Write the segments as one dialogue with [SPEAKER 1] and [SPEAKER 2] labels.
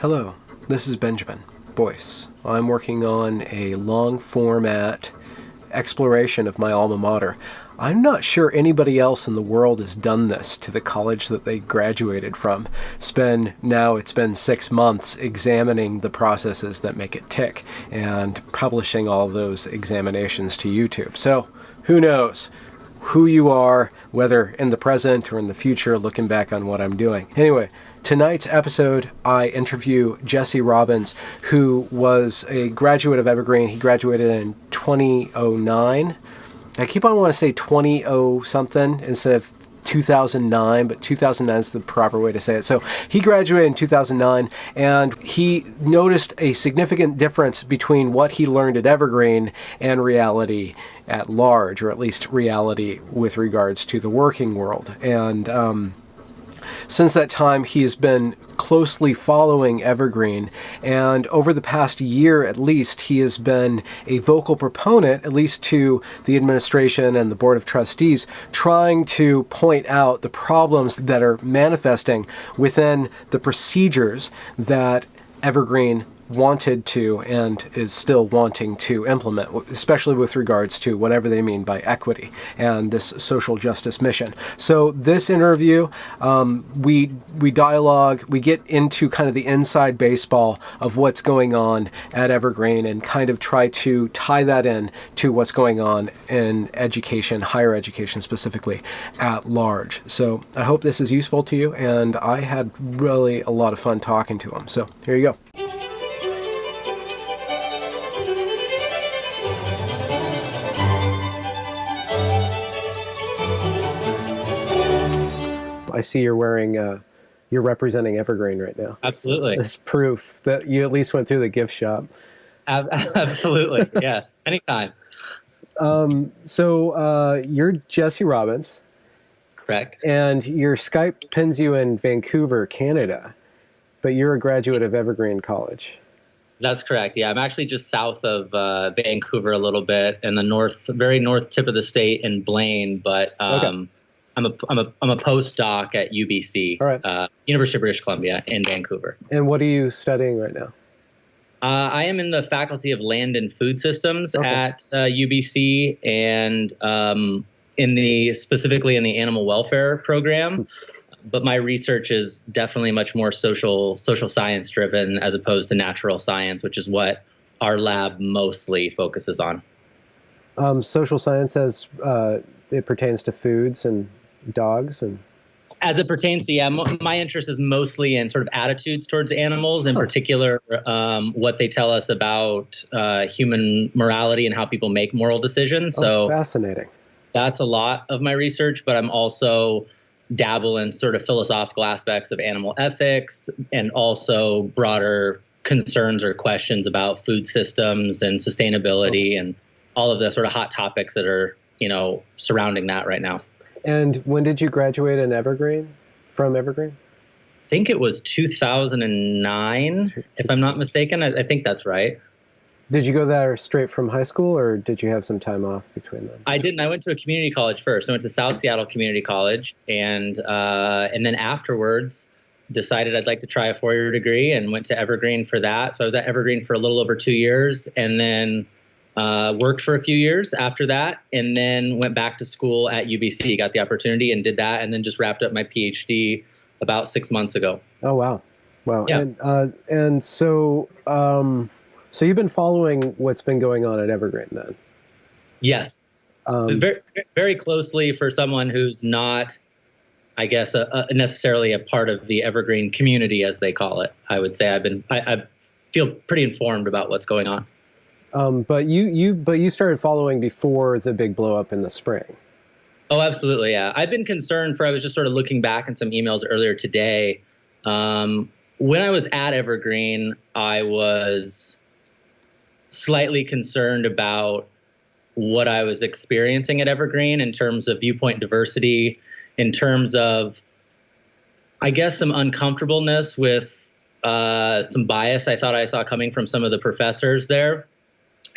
[SPEAKER 1] Hello, this is Benjamin Boyce. I'm working on a long format exploration of my alma mater. I'm not sure anybody else in the world has done this to the college that they graduated from. It's been 6 months examining the processes that make it tick and publishing all those examinations to YouTube. So who knows who you are, whether in the present or in the future, looking back on what I'm doing. Anyway, tonight's episode, I interview Jesse Robbins, who was a graduate of Evergreen. He graduated in 2009. I keep on wanting to say 20 something instead of 2009, but 2009 is the proper way to say it. So he graduated in 2009, and he noticed a significant difference between what he learned at Evergreen and reality at large, or at least reality with regards to the working world. And since that time, he has been closely following Evergreen, and over the past year at least, he has been a vocal proponent, at least to the administration and the board of trustees, trying to point out the problems that are manifesting within the procedures that Evergreen wanted to and is still wanting to implement, especially with regards to whatever they mean by equity and this social justice mission. So this interview, we dialogue, we get into kind of the inside baseball of what's going on at Evergreen and kind of try to tie that in to what's going on in education, higher education specifically, at large. So I hope this is useful to you, and I had really a lot of fun talking to him. So here you go. I see you're you're representing Evergreen right now.
[SPEAKER 2] Absolutely.
[SPEAKER 1] That's proof that you at least went through the gift shop.
[SPEAKER 2] Absolutely, yes. Anytime.
[SPEAKER 1] So you're Jesse Robbins.
[SPEAKER 2] Correct.
[SPEAKER 1] And your Skype pins you in Vancouver, Canada, but you're a graduate of Evergreen College.
[SPEAKER 2] That's correct. Yeah, I'm actually just south of Vancouver a little bit, in the very north tip of the state in Blaine, but
[SPEAKER 1] Okay.
[SPEAKER 2] I'm a postdoc at UBC,
[SPEAKER 1] All right.
[SPEAKER 2] University of British Columbia in Vancouver.
[SPEAKER 1] And what are you studying right now?
[SPEAKER 2] I am in the Faculty of Land and Food Systems at UBC, and specifically in the animal welfare program. But my research is definitely much more social science driven as opposed to natural science, which is what our lab mostly focuses on.
[SPEAKER 1] Social science as it pertains to foods and dogs and...
[SPEAKER 2] As it pertains to, my interest is mostly in sort of attitudes towards animals, in particular, what they tell us about human morality and how people make moral decisions. So
[SPEAKER 1] fascinating.
[SPEAKER 2] That's a lot of my research, but I'm also dabble in sort of philosophical aspects of animal ethics and also broader concerns or questions about food systems and sustainability and all of the sort of hot topics that are, surrounding that right now.
[SPEAKER 1] And when did you graduate from Evergreen?
[SPEAKER 2] I think it was 2009, if I'm not mistaken. I think that's right.
[SPEAKER 1] Did you go there straight from high school, or did you have some time off between them?
[SPEAKER 2] I didn't. I went to a community college first. I went to South Seattle Community College, and then afterwards decided I'd like to try a 4-year degree and went to Evergreen for that. So I was at Evergreen for a little over 2 years, and then worked for a few years after that, and then went back to school at UBC, got the opportunity and did that, and then just wrapped up my PhD about 6 months ago. Oh,
[SPEAKER 1] wow. Wow.
[SPEAKER 2] Yeah.
[SPEAKER 1] And so you've been following what's been going on at Evergreen then? Yes.
[SPEAKER 2] Very, very closely for someone who's not, I guess, necessarily a part of the Evergreen community, as they call it. I would say I feel pretty informed about what's going on.
[SPEAKER 1] But you started following before the big blow up in the spring.
[SPEAKER 2] Oh, absolutely. Yeah. I've been concerned I was just sort of looking back in some emails earlier today. When I was at Evergreen, I was slightly concerned about what I was experiencing at Evergreen in terms of viewpoint diversity, in terms of, I guess, some uncomfortableness with some bias I thought I saw coming from some of the professors there.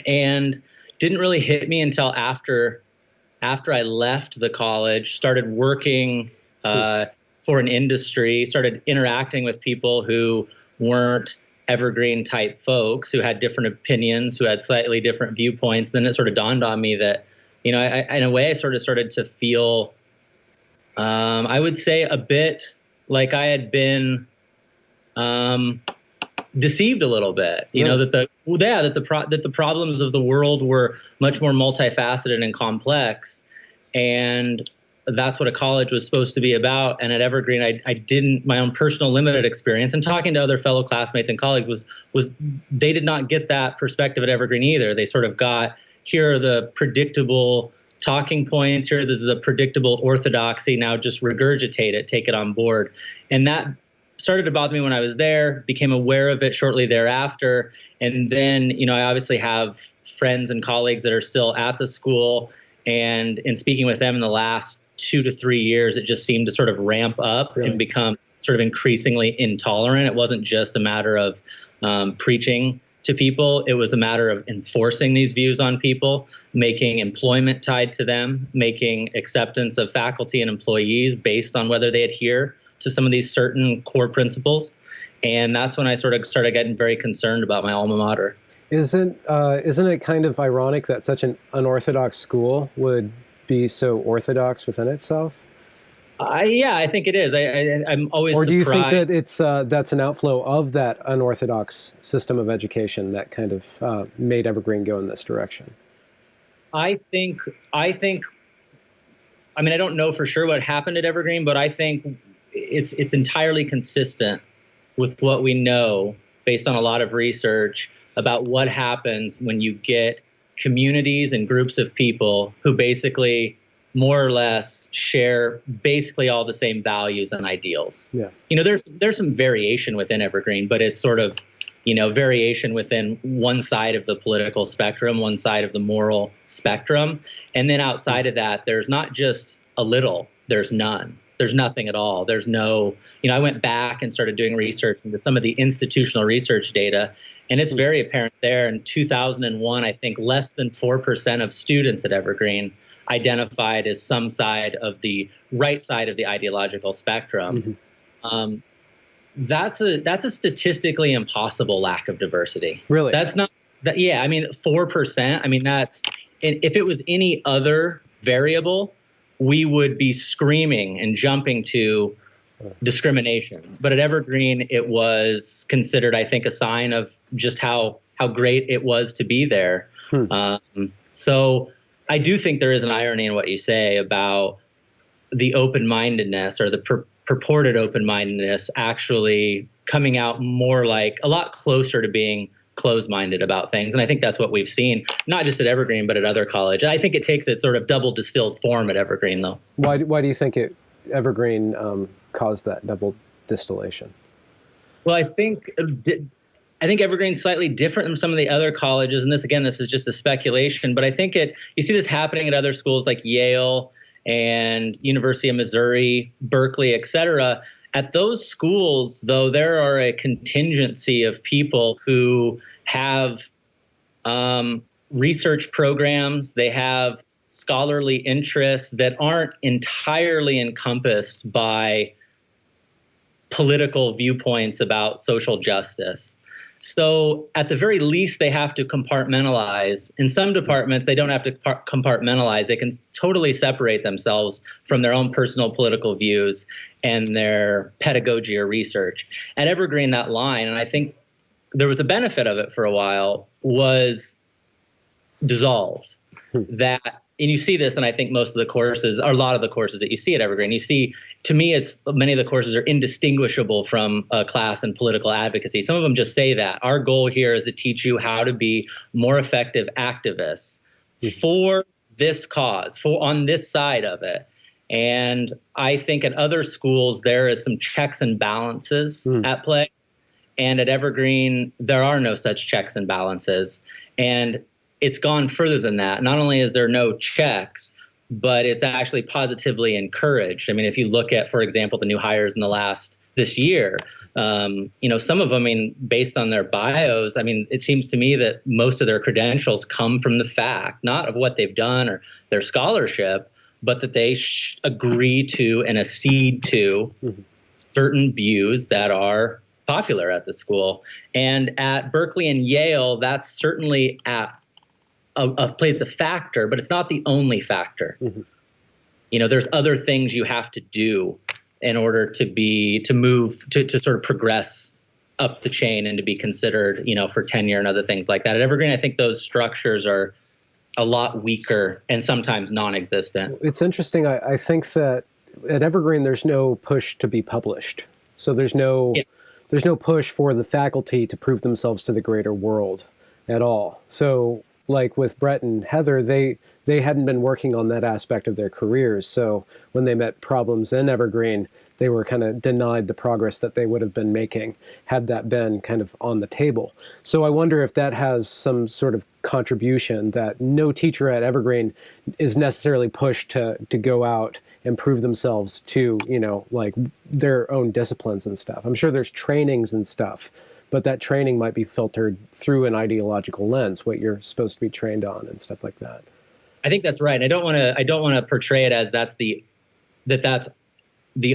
[SPEAKER 2] And didn't really hit me until after I left the college, started working for an industry, started interacting with people who weren't Evergreen type folks who had different opinions, who had slightly different viewpoints. Then it sort of dawned on me that, in a way, I sort of started to feel, I would say, a bit like I had been deceived a little bit. That the problems of the world were much more multifaceted and complex, and that's what a college was supposed to be about. And at Evergreen, I didn't, my own personal limited experience and talking to other fellow classmates and colleagues was they did not get that perspective at Evergreen either. They sort of got, here are the predictable talking points, here is the predictable orthodoxy, now just regurgitate it, take it on board. And that started to bother me when I was there, became aware of it shortly thereafter. And then, I obviously have friends and colleagues that are still at the school, and in speaking with them in the last 2 to 3 years, it just seemed to sort of ramp up and become sort of increasingly intolerant. It wasn't just a matter of preaching to people. It was a matter of enforcing these views on people, making employment tied to them, making acceptance of faculty and employees based on whether they adhere to some of these certain core principles. And that's when I sort of started getting very concerned about my alma mater.
[SPEAKER 1] Isn't it kind of ironic that such an unorthodox school would be so orthodox within itself?
[SPEAKER 2] I think it is. I'm always
[SPEAKER 1] Or do you
[SPEAKER 2] surprised.
[SPEAKER 1] think that it's that's an outflow of that unorthodox system of education that kind of made Evergreen go in this direction?
[SPEAKER 2] I think. I mean, I don't know for sure what happened at Evergreen, but I think it's entirely consistent with what we know based on a lot of research about what happens when you get communities and groups of people who basically more or less share basically all the same values and ideals.
[SPEAKER 1] Yeah.
[SPEAKER 2] There's some variation within Evergreen, but it's sort of, variation within one side of the political spectrum, one side of the moral spectrum. And then outside of that, there's not just a little, there's none. There's nothing at all. There's no, I went back and started doing research into some of the institutional research data, and it's very apparent there. In 2001, I think less than 4% of students at Evergreen identified as some side of the right side of the ideological spectrum. Mm-hmm. That's a statistically impossible lack of diversity.
[SPEAKER 1] Really?
[SPEAKER 2] That's not that. Yeah. I mean, 4%. I mean, if it was any other variable, we would be screaming and jumping to discrimination. But at Evergreen, it was considered, I think, a sign of just how great it was to be there. So I do think there is an irony in what you say about the open-mindedness or the purported open-mindedness actually coming out more like a lot closer to being closed-minded about things. And I think that's what we've seen, not just at Evergreen, but at other colleges. I think it takes its sort of double distilled form at Evergreen, though.
[SPEAKER 1] Why do you think Evergreen caused that double distillation?
[SPEAKER 2] Well, I think Evergreen's slightly different than some of the other colleges. And this is just a speculation, but I think you see this happening at other schools like Yale and University of Missouri, Berkeley, et cetera. At those schools, though, there are a contingency of people who have research programs, they have scholarly interests that aren't entirely encompassed by political viewpoints about social justice. So at the very least, they have to compartmentalize. In some departments, they don't have to compartmentalize. They can totally separate themselves from their own personal political views and their pedagogy or research. At Evergreen, that line, and I think there was a benefit of it for a while, was dissolved. And you see this, and I think most of the courses, or a lot of the courses that you see at Evergreen, you see, to me, many of the courses are indistinguishable from class and political advocacy. Some of them just say that. Our goal here is to teach you how to be more effective activists for this cause, on this side of it. And I think at other schools, there is some checks and balances at play. And at Evergreen, there are no such checks and balances. And it's gone further than that. Not only is there no checks, but it's actually positively encouraged. I mean, if you look at, for example, the new hires in this year, some of them, based on their bios, it seems to me that most of their credentials come from the fact, not of what they've done or their scholarship, but that they agree to and accede to certain views that are popular at the school. And at Berkeley and Yale, that's certainly plays a factor, but it's not the only factor. Mm-hmm. You know, there's other things you have to do in order to move to sort of progress up the chain and to be considered, you know, for tenure and other things like that. At Evergreen, I think those structures are a lot weaker and sometimes non-existent.
[SPEAKER 1] It's interesting. I think that at Evergreen, there's no push to be published. So there's no push for the faculty to prove themselves to the greater world at all. So like with Brett and Heather, they hadn't been working on that aspect of their careers. So when they met problems in Evergreen, they were kind of denied the progress that they would have been making had that been kind of on the table. So I wonder if that has some sort of contribution, that no teacher at Evergreen is necessarily pushed to go out and prove themselves to, you know, like their own disciplines and stuff. I'm sure there's trainings and stuff, but that training might be filtered through an ideological lens, what you're supposed to be trained on and stuff like that.
[SPEAKER 2] I think that's right. I don't want to portray it as that's the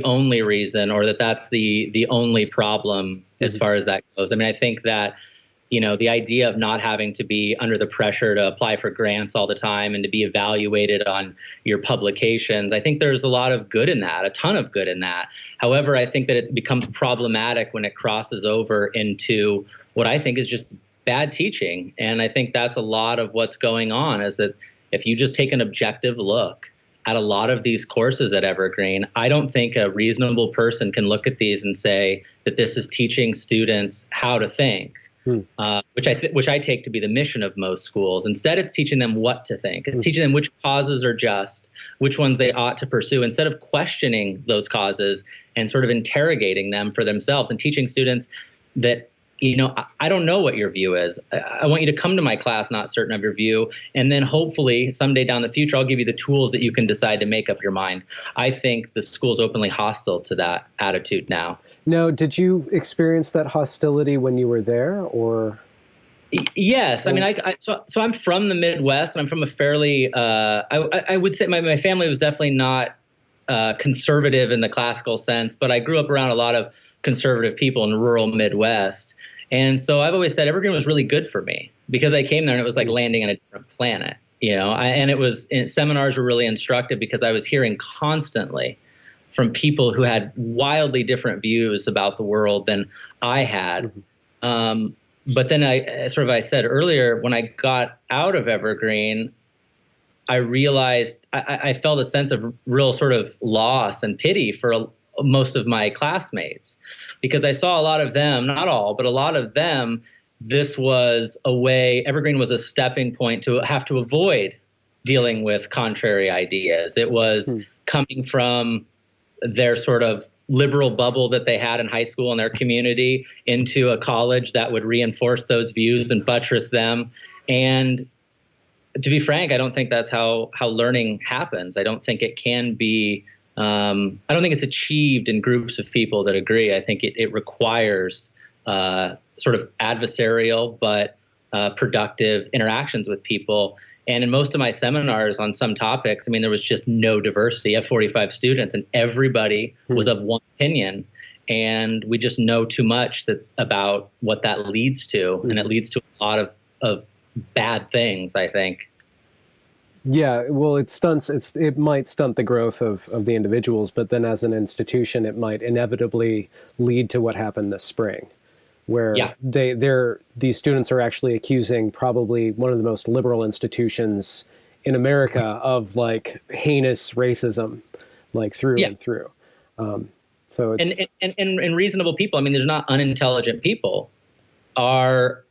[SPEAKER 2] only reason, or that's the only problem as far as that goes. I mean, I think that, you know, the idea of not having to be under the pressure to apply for grants all the time and to be evaluated on your publications, I think there's a lot of good in that, a ton of good in that. However, I think that it becomes problematic when it crosses over into what I think is just bad teaching. And I think that's a lot of what's going on, is that if you just take an objective look at a lot of these courses at Evergreen, I don't think a reasonable person can look at these and say that this is teaching students how to think, which I take to be the mission of most schools. Instead, it's teaching them what to think. It's teaching them which causes are just, which ones they ought to pursue, instead of questioning those causes and sort of interrogating them for themselves, and teaching students that, you know, I don't know what your view is. I want you to come to my class not certain of your view, and then hopefully someday down the future, I'll give you the tools that you can decide to make up your mind. I think the school's openly hostile to that attitude now.
[SPEAKER 1] Now, did you experience that hostility when you were there, or?
[SPEAKER 2] Yes. I mean, so I'm from the Midwest, and I'm from a fairly, I would say my family was definitely not conservative in the classical sense, but I grew up around a lot of conservative people in the rural Midwest. And so I've always said Evergreen was really good for me, because I came there and it was like landing on a different planet, you know, seminars were really instructive, because I was hearing constantly from people who had wildly different views about the world than I had. But then I said earlier, when I got out of Evergreen, I realized I felt a sense of real sort of loss and pity for most of my classmates, because I saw a lot of them, not all, but a lot of them, this was a way, Evergreen was a stepping point to have to avoid dealing with contrary ideas. It was coming from their sort of liberal bubble that they had in high school and their community into a college that would reinforce those views and buttress them. And to be frank, I don't think that's how learning happens. I don't think it can be, I don't think it's achieved in groups of people that agree. I think it requires sort of adversarial but productive interactions with people. And in most of my seminars on some topics, I mean, there was just no diversity. I have 45 students, and everybody was of one opinion. And we just know too much about what that leads to. And it leads to a lot of bad things, I think.
[SPEAKER 1] Yeah, well, it might stunt the growth of the individuals, but then as an institution, it might inevitably lead to what happened this spring, where these students are actually accusing probably one of the most liberal institutions in America of like heinous racism, like through and through. So it's
[SPEAKER 2] and reasonable people. I mean, there's not unintelligent people are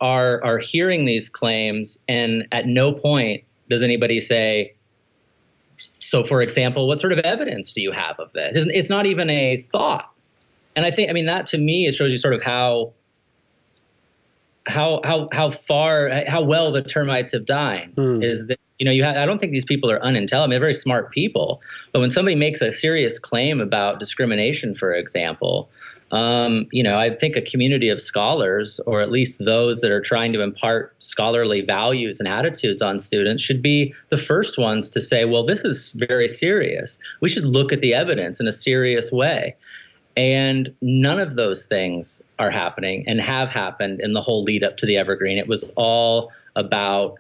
[SPEAKER 2] hearing these claims, and at no point does anybody say, so for example, what sort of evidence do you have of this? It's not even a thought. And I think, I mean, that to me, it shows you sort of how well the termites have dined. Is that, you know, I don't think these people are unintelligent. They're very smart people. But when somebody makes a serious claim about discrimination, for example, you know, I think a community of scholars, or at least those that are trying to impart scholarly values and attitudes on students, should be the first ones to say, well, this is very serious. We should look at the evidence in a serious way. And none of those things are happening and have happened in the whole lead up to the Evergreen. It was all about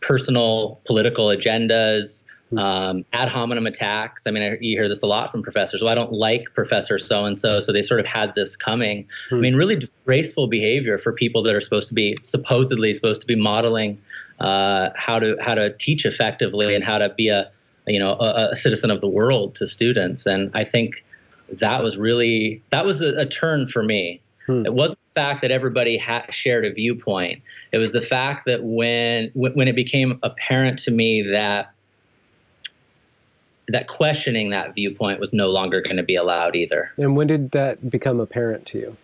[SPEAKER 2] personal political agendas, ad hominem attacks. I mean, you hear this a lot from professors. Well, I don't like Professor so-and-so, so they sort of had this coming. I mean, really disgraceful behavior for people that are supposedly supposed to be modeling how to teach effectively and how to be a citizen of the world to students. And I think that was a turn for me. It wasn't the fact that everybody shared a viewpoint. It was the fact that when it became apparent to me that questioning that viewpoint was no longer going to be allowed either.
[SPEAKER 1] And when did that become apparent to you?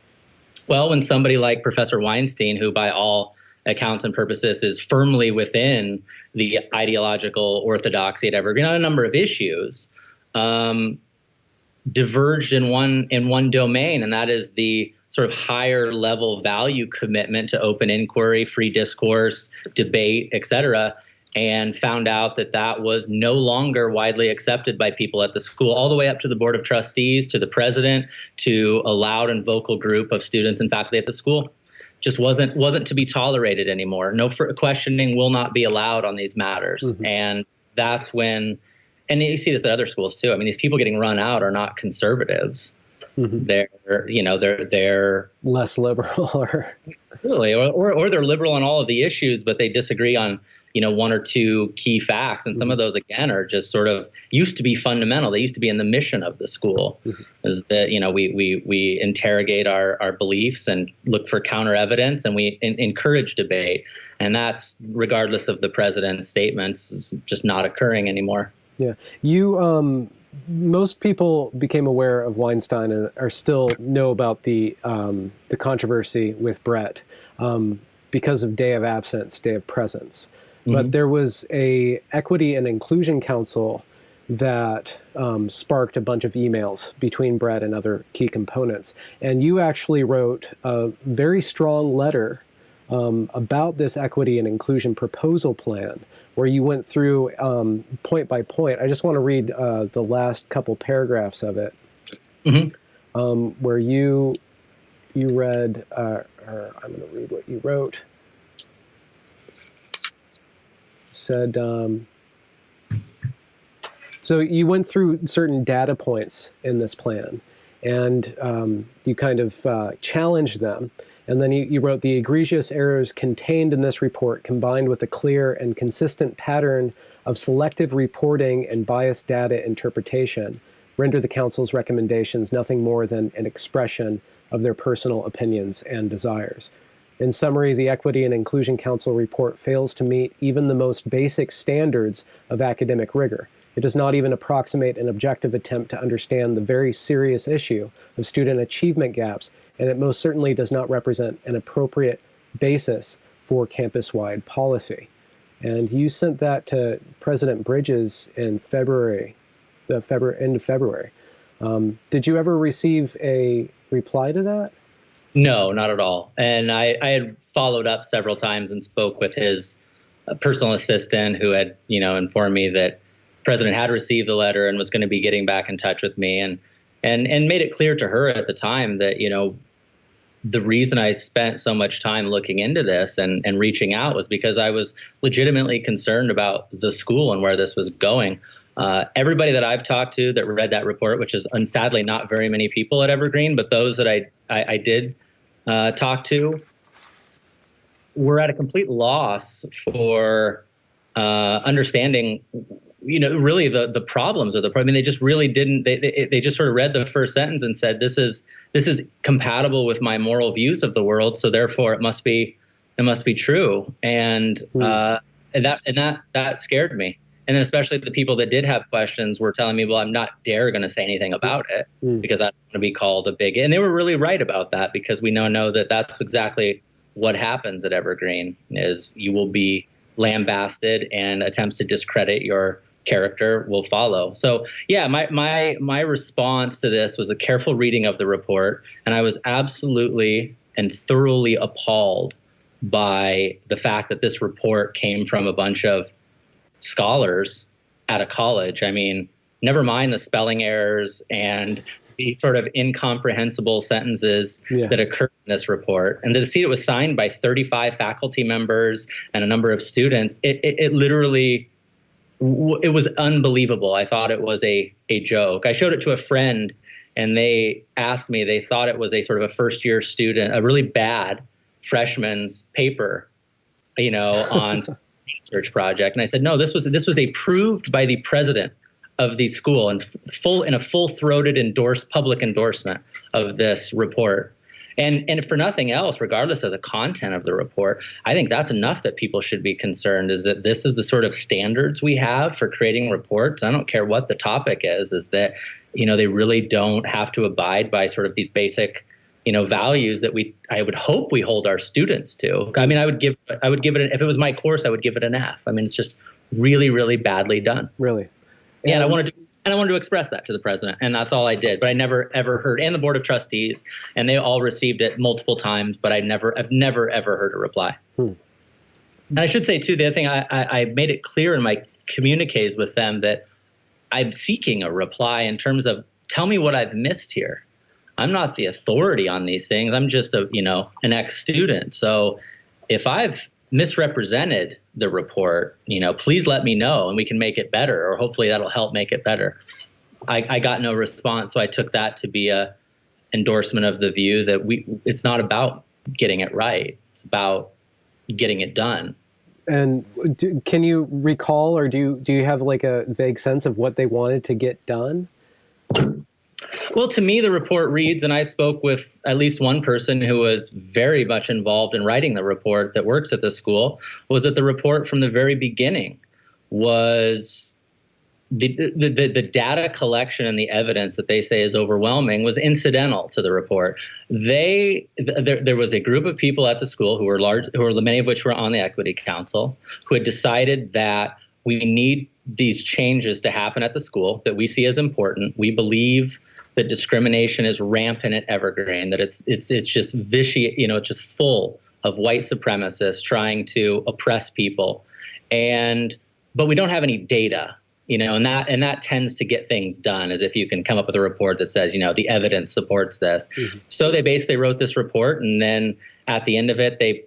[SPEAKER 2] Well, when somebody like Professor Weinstein, who by all accounts and purposes is firmly within the ideological orthodoxy at Evergreen on a number of issues, diverged in one domain, and that is the sort of higher level value commitment to open inquiry, free discourse, debate, etc., and found out that was no longer widely accepted by people at the school, all the way up to the board of trustees, to the president, to a loud and vocal group of students and faculty at the school. Just wasn't to be tolerated anymore. No questioning will not be allowed on these matters. And that's when, and you see this at other schools too. I mean, these people getting run out are not conservatives. They're
[SPEAKER 1] less liberal, or
[SPEAKER 2] they're liberal on all of the issues, but they disagree on one or two key facts, and some of those again are just sort of used to be fundamental. They used to be in the mission of the school, is that we interrogate our beliefs and look for counter evidence, and we encourage debate, and that's regardless of the president's statements, is just not occurring anymore.
[SPEAKER 1] Yeah, most people became aware of Weinstein and are still know about the controversy with Brett because of day of absence, day of presence. But there was a Equity and Inclusion Council that sparked a bunch of emails between Brett and other key components. And you actually wrote a very strong letter about this equity and inclusion proposal plan, where you went through point by point. I just want to read the last couple paragraphs of it, where you read, or I'm going to read what you wrote. Said, so you went through certain data points in this plan, and you kind of challenged them. And then you wrote, the egregious errors contained in this report, combined with a clear and consistent pattern of selective reporting and biased data interpretation, render the council's recommendations nothing more than an expression of their personal opinions and desires. In summary, the Equity and Inclusion Council report fails to meet even the most basic standards of academic rigor. It does not even approximate an objective attempt to understand the very serious issue of student achievement gaps, and it most certainly does not represent an appropriate basis for campus-wide policy. And you sent that to President Bridges in February, end of February. Did you ever receive a reply to that?
[SPEAKER 2] No, not at all. And I had followed up several times and spoke with his personal assistant, who had, informed me that the president had received the letter and was going to be getting back in touch with me, and made it clear to her at the time that, the reason I spent so much time looking into this and reaching out was because I was legitimately concerned about the school and where this was going. Everybody that I've talked to that read that report, which is sadly not very many people at Evergreen, but those that I did talk to, were at a complete loss for understanding, really the problems of the problem. I mean, they just really didn't. They just sort of read the first sentence and said, "This is compatible with my moral views of the world, so therefore it must be true." And that scared me. And then especially the people that did have questions were telling me, well, I'm not going to say anything about it because I don't want to be called a bigot. And they were really right about that, because we now know that that's exactly what happens at Evergreen, is you will be lambasted, and attempts to discredit your character will follow. So yeah, my response to this was a careful reading of the report. And I was absolutely and thoroughly appalled by the fact that this report came from a bunch of scholars at a college. I mean, never mind the spelling errors and the sort of incomprehensible sentences that occurred in this report. And to see it was signed by 35 faculty members and a number of students, it literally, it was unbelievable. I thought it was a joke. I showed it to a friend, and they asked me, they thought it was a sort of a first-year student, a really bad freshman's paper, on research project. And I said, no, this was approved by the president of the school and in a full-throated public endorsement of this report. And for nothing else, regardless of the content of the report, I think that's enough that people should be concerned, is that this is the sort of standards we have for creating reports. I don't care what the topic is that, they really don't have to abide by sort of these basic, values that I would hope we hold our students to. I mean, I would give it, if it was my course, I would give it an F. I mean, it's just really, really badly done.
[SPEAKER 1] Really?
[SPEAKER 2] Yeah. And I wanted to express that to the president, and that's all I did. But I never ever heard, and the board of trustees, and they all received it multiple times, but I've never ever heard a reply. And I should say too, the other thing, I made it clear in my communiques with them that I'm seeking a reply in terms of, tell me what I've missed here. I'm not the authority on these things. I'm just an ex-student. So if I've misrepresented the report, please let me know and we can make it better, or hopefully that'll help make it better. I got no response. So I took that to be a endorsement of the view that it's not about getting it right. It's about getting it done.
[SPEAKER 1] And can you recall, or do you have like a vague sense of what they wanted to get done?
[SPEAKER 2] Well, to me, the report reads, and I spoke with at least one person who was very much involved in writing the report that works at the school, was that the report from the very beginning was the data collection and the evidence that they say is overwhelming was incidental to the report. There was a group of people at the school who were many of which were on the Equity Council, who had decided that we need these changes to happen at the school that we see as important. We believe that discrimination is rampant at Evergreen, that it's just vicious, it's just full of white supremacists trying to oppress people. But we don't have any data, and that tends to get things done, as if you can come up with a report that says, the evidence supports this. Mm-hmm. So they basically wrote this report, and then at the end of it, they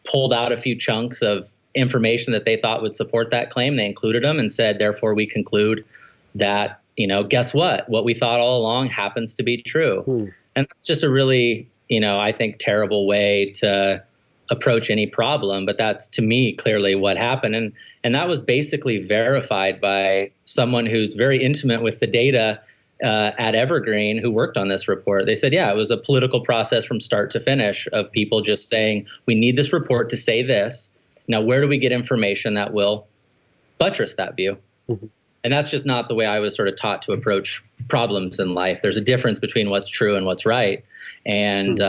[SPEAKER 2] pulled out a few chunks of information that they thought would support that claim. They included them and said, therefore, we conclude that, guess what? What we thought all along happens to be true. And that's just a really, I think, terrible way to approach any problem. But that's, to me, clearly what happened. And that was basically verified by someone who's very intimate with the data at Evergreen, who worked on this report. They said, yeah, it was a political process from start to finish of people just saying, we need this report to say this. Now, where do we get information that will buttress that view? Mm-hmm. And that's just not the way I was sort of taught to approach problems in life. There's a difference between what's true and what's right. And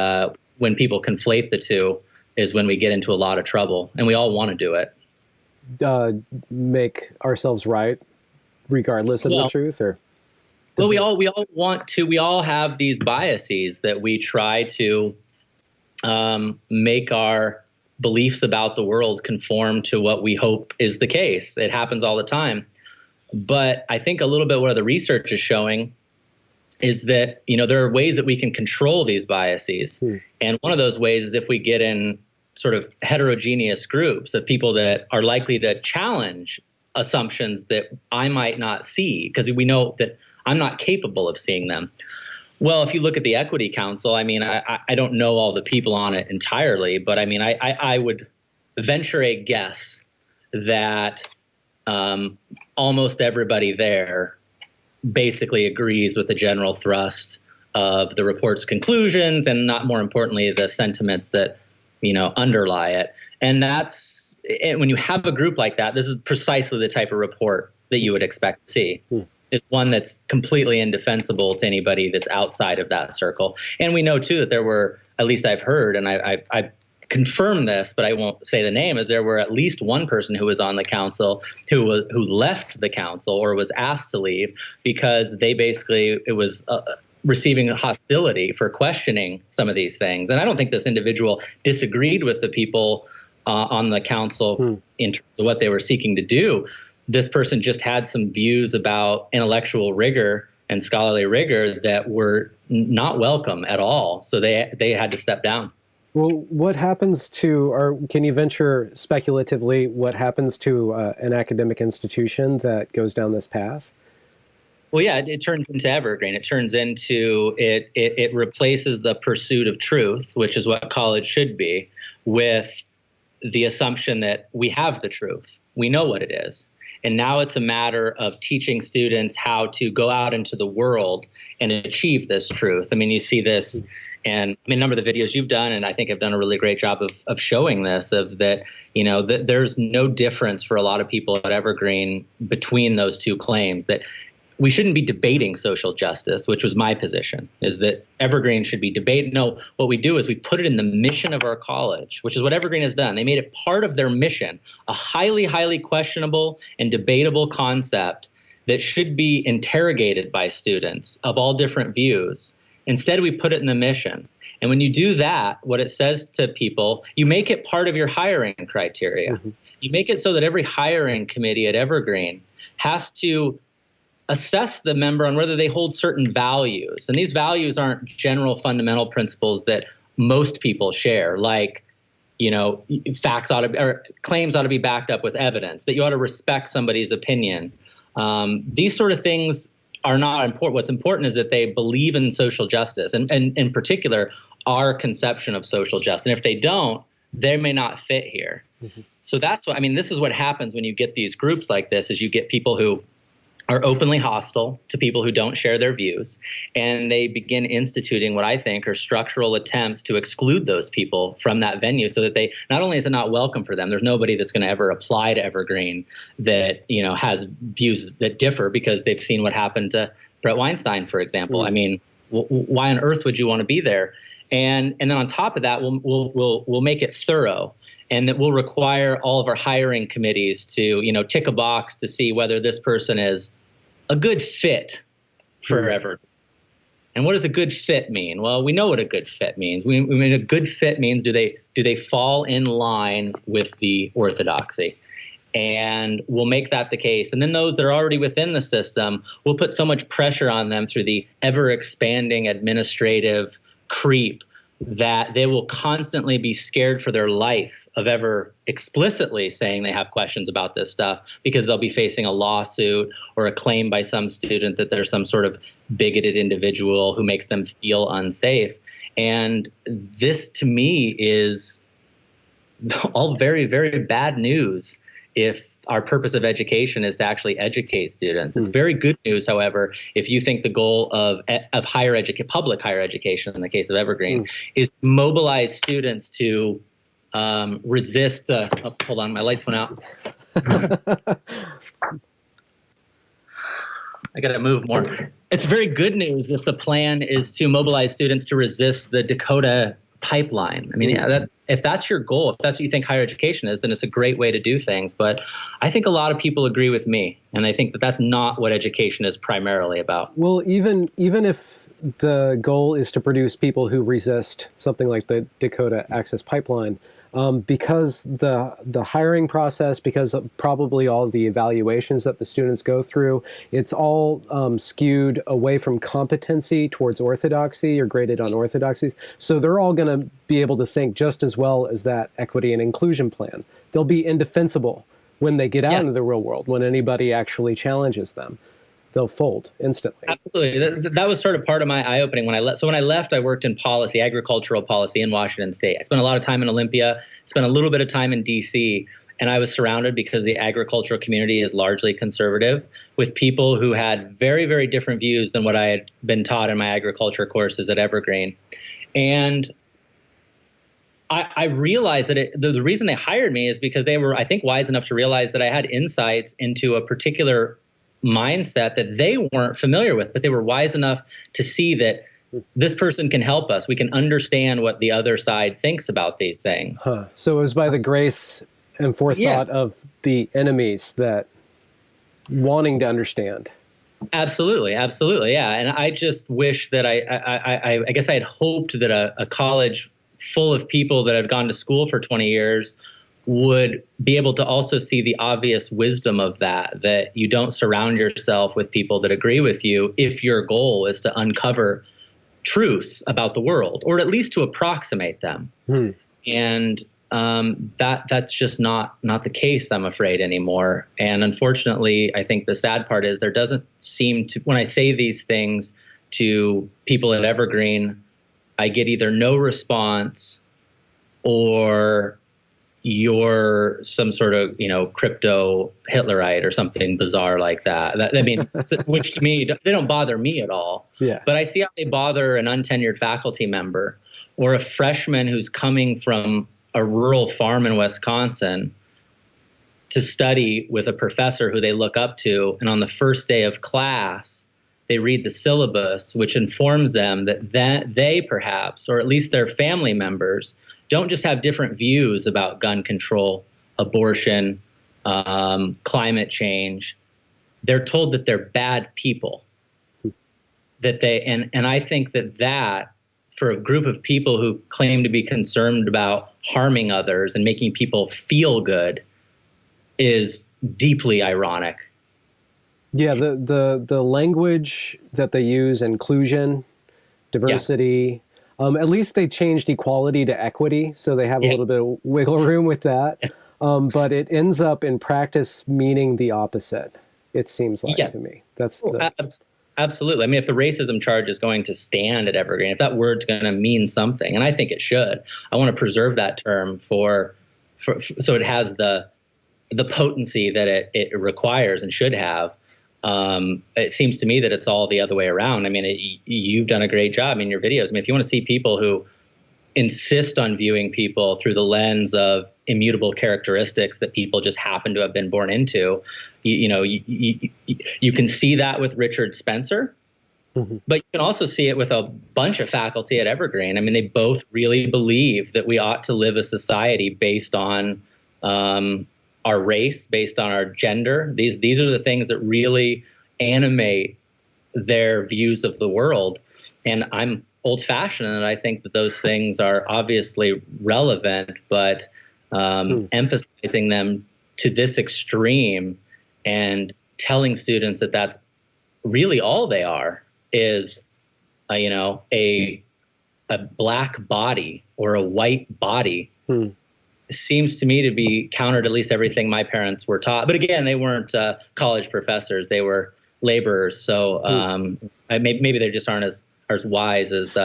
[SPEAKER 2] when people conflate the two is when we get into a lot of trouble. And we all want to do it.
[SPEAKER 1] Make ourselves right, regardless of the truth?
[SPEAKER 2] Well, we all want to. We all have these biases that we try to make our beliefs about the world conform to what we hope is the case. It happens all the time. But I think a little bit what the research is showing is that, there are ways that we can control these biases. And one of those ways is if we get in sort of heterogeneous groups of people that are likely to challenge assumptions that I might not see, because we know that I'm not capable of seeing them. Well, if you look at the Equity Council, I mean, I don't know all the people on it entirely, but I mean, I would venture a guess that almost everybody there basically agrees with the general thrust of the report's conclusions, and not more importantly, the sentiments that, underlie it. And when you have a group like that, this is precisely the type of report that you would expect to see. It's one that's completely indefensible to anybody that's outside of that circle. And we know, too, that there were, at least I've heard, and I confirm this, but I won't say the name, is there were at least one person who was on the council who left the council or was asked to leave because it was receiving hostility for questioning some of these things. And I don't think this individual disagreed with the people on the council in terms of what they were seeking to do. This person just had some views about intellectual rigor and scholarly rigor that were not welcome at all. So they had to step down.
[SPEAKER 1] Well, what happens to, or can you venture speculatively, what happens to an academic institution that goes down this path?
[SPEAKER 2] Well, yeah, it turns into Evergreen. It turns into, it replaces the pursuit of truth, which is what college should be, with the assumption that we have the truth. We know what it is. And now it's a matter of teaching students how to go out into the world and achieve this truth. I mean, you see this, and I mean, a number of the videos you've done, and I think I've done a really great job of showing this, of that, you know, that there's no difference for a lot of people at Evergreen between those two claims, that we shouldn't be debating social justice, which was my position, is that Evergreen should be debated. No, what we do is we put it in the mission of our college, which is what Evergreen has done. They made it part of their mission, a highly, highly questionable and debatable concept that should be interrogated by students of all different views. Instead, we put it in the mission. And when you do that, what it says to people, you make it part of your hiring criteria. Mm-hmm. You make it so that every hiring committee at Evergreen has to assess the member on whether they hold certain values. And these values aren't general fundamental principles that most people share, like, you know, facts ought to be, or claims ought to be backed up with evidence, that you ought to respect somebody's opinion. These sort of things are not important. What's important is that they believe in social justice, and in particular, our conception of social justice. And if they don't, they may not fit here. Mm-hmm. So that's what, I mean, this is what happens when you get these groups like this, is you get people who are openly hostile to people who don't share their views, and they begin instituting what I think are structural attempts to exclude those people from that venue, so that they, not only is it not welcome for them, there's nobody that's going to ever apply to Evergreen that, you know, has views that differ, because they've seen what happened to Brett Weinstein, for example. I mean, why on earth would you want to be there? And then on top of that, we'll make it thorough. And that will require all of our hiring committees to, you know, tick a box to see whether this person is a good fit for Evergreen. And what does a good fit mean? Well, we know what a good fit means. We mean, a good fit means, do they fall in line with the orthodoxy? And we'll make that the case. And then those that are already within the system, we'll put so much pressure on them through the ever-expanding administrative creep that they will constantly be scared for their life of ever explicitly saying they have questions about this stuff, because they'll be facing a lawsuit or a claim by some student that there's some sort of bigoted individual who makes them feel unsafe. And this, to me, is all very, very bad news if our purpose of education is to actually educate students. It's very good news, however, if you think the goal of higher education, public higher education in the case of Evergreen, is to mobilize students to resist the, hold on, my lights went out. I got to move more. It's very good news if the plan is to mobilize students to resist the Dakota pipeline. I mean, yeah, if that's your goal, if that's what you think higher education is, then it's a great way to do things. But I think a lot of people agree with me, and I think that that's not what education is primarily about.
[SPEAKER 1] Well, even if the goal is to produce people who resist something like the Dakota Access Pipeline, because the hiring process, because of probably all the evaluations that the students go through, it's all skewed away from competency towards orthodoxy, or graded on orthodoxies. So they're all going to be able to think just as well as that equity and inclusion plan. They'll be indefensible when they get out into the real world, when anybody actually challenges them. They'll fold instantly.
[SPEAKER 2] Absolutely. That was sort of part of my eye-opening when I left. So when I left, I worked in policy, agricultural policy in Washington State. I spent a lot of time in Olympia, spent a little bit of time in D.C., and I was surrounded, because the agricultural community is largely conservative, with people who had very, very different views than what I had been taught in my agriculture courses at Evergreen. And I realized that the reason they hired me is because they were, I think, wise enough to realize that I had insights into a particular mindset that they weren't familiar with, but they were wise enough to see that this person can help us. We can understand what the other side thinks about these things. So it was by the grace and forethought of the enemies that wanting to understand. Absolutely. Absolutely. Yeah. And I just wish that I guess I had hoped that a college full of people that had gone to school for 20 years would be able to also see the obvious wisdom of that you don't surround yourself with people that agree with you if your goal is to uncover truths about the world, or at least to approximate them. And that's just not the case, I'm afraid, anymore. And unfortunately, I think the sad part is there doesn't seem to, when I say these things to people at Evergreen, I get either no response or you're some sort of, crypto Hitlerite or something bizarre like that. I mean, which to me, they don't bother me at all.
[SPEAKER 1] Yeah.
[SPEAKER 2] But I see how they bother an untenured faculty member or a freshman who's coming from a rural farm in Wisconsin to study with a professor who they look up to. And on the first day of class, they read the syllabus, which informs them that they perhaps, or at least their family members, don't just have different views about gun control, abortion, climate change. They're told that they're bad people. And I think that for a group of people who claim to be concerned about harming others and making people feel good is deeply ironic.
[SPEAKER 1] Yeah, the language that they use, inclusion, diversity, at least they changed equality to equity, so they have a little bit of wiggle room with that. But it ends up in practice meaning the opposite, it seems like to me. That's
[SPEAKER 2] absolutely. I mean, if the racism charge is going to stand at Evergreen, if that word's going to mean something, and I think it should, I want to preserve that term for so it has the potency that it requires and should have. It seems to me that it's all the other way around. I mean, you've done a great job in your videos. I mean, if you want to see people who insist on viewing people through the lens of immutable characteristics that people just happen to have been born into, you can see that with Richard Spencer, but you can also see it with a bunch of faculty at Evergreen. I mean, they both really believe that we ought to live a society based on our race, based on our gender. These are the things that really animate their views of the world. And I'm old-fashioned, and I think that those things are obviously relevant, but emphasizing them to this extreme and telling students that that's really all they are is, a black body or a white body. Seems to me to be counter to at least everything my parents were taught. But again, they weren't college professors; they were laborers. So maybe they just aren't as wise as.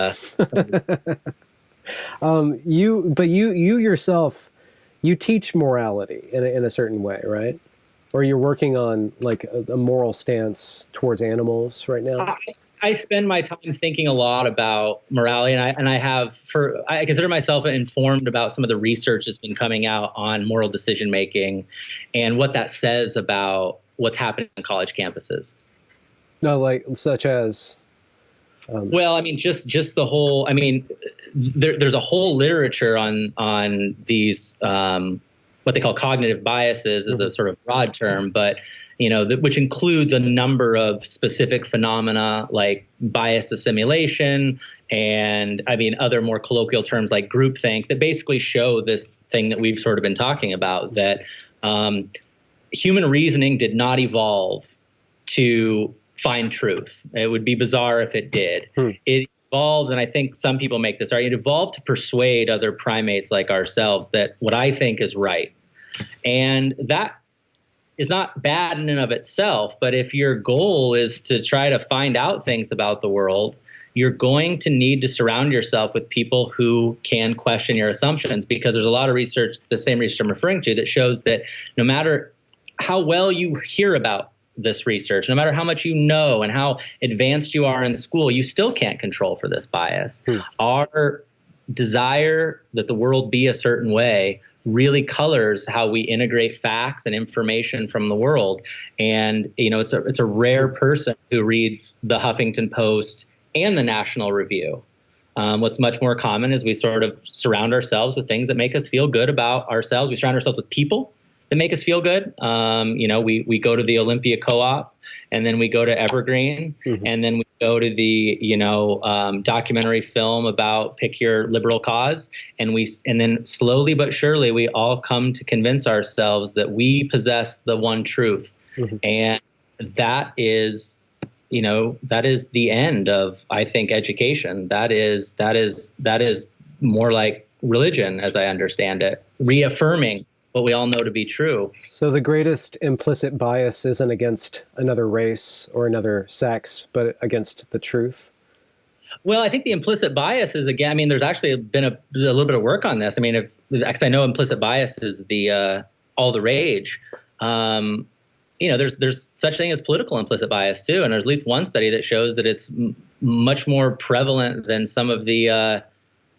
[SPEAKER 2] You yourself, you teach morality in a certain way, right? Or you're working on like a moral stance towards animals right now. I spend my time thinking a lot about morality, and I consider myself informed about some of the research that's been coming out on moral decision making and what that says about what's happening on college campuses.
[SPEAKER 1] No, like such as.
[SPEAKER 2] Well, I mean, just the whole. I mean, there's a whole literature on these what they call cognitive biases is a sort of broad term, but which includes a number of specific phenomena like biased assimilation and other more colloquial terms like groupthink that basically show this thing that we've sort of been talking about, that human reasoning did not evolve to find truth. It would be bizarre if it did. It evolved, and I think some people make this argument, it evolved to persuade other primates like ourselves that what I think is right. And that is not bad in and of itself, but if your goal is to try to find out things about the world, you're going to need to surround yourself with people who can question your assumptions, because there's a lot of research, the same research I'm referring to, that shows that no matter how well you hear about this research, no matter how much you know and how advanced you are in school, you still can't control for this bias. Our desire that the world be a certain way really colors how we integrate facts and information from the world. And, it's a rare person who reads the Huffington Post and the National Review. What's much more common is we sort of surround ourselves with things that make us feel good about ourselves. We surround ourselves with people that make us feel good. We go to the Olympia Co-op and then we go to Evergreen, and then we go to the documentary film about pick your liberal cause, and then slowly but surely we all come to convince ourselves that we possess the one truth, and that is the end of, I think, education. That is more like religion, as I understand it, reaffirming what we all know to be true.
[SPEAKER 1] So the greatest implicit bias isn't against another race or another sex, but against the truth?
[SPEAKER 2] Well, I think the implicit bias is, again, I mean, there's actually been a little bit of work on this. I mean, because I know implicit bias is all the rage. There's such thing as political implicit bias too, and there's at least one study that shows that it's much more prevalent than some of the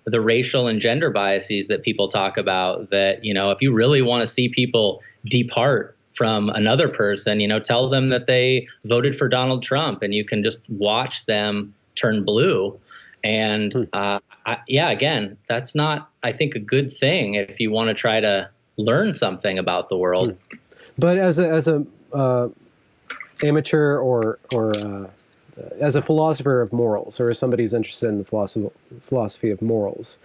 [SPEAKER 2] racial and gender biases that people talk about. That, if you really want to see people depart from another person, tell them that they voted for Donald Trump, and you can just watch them turn blue. And again, that's not, I think, a good thing if you want to try to learn something about the world.
[SPEAKER 1] But as a amateur or as a philosopher of morals, or as somebody who's interested in the philosophy of morals,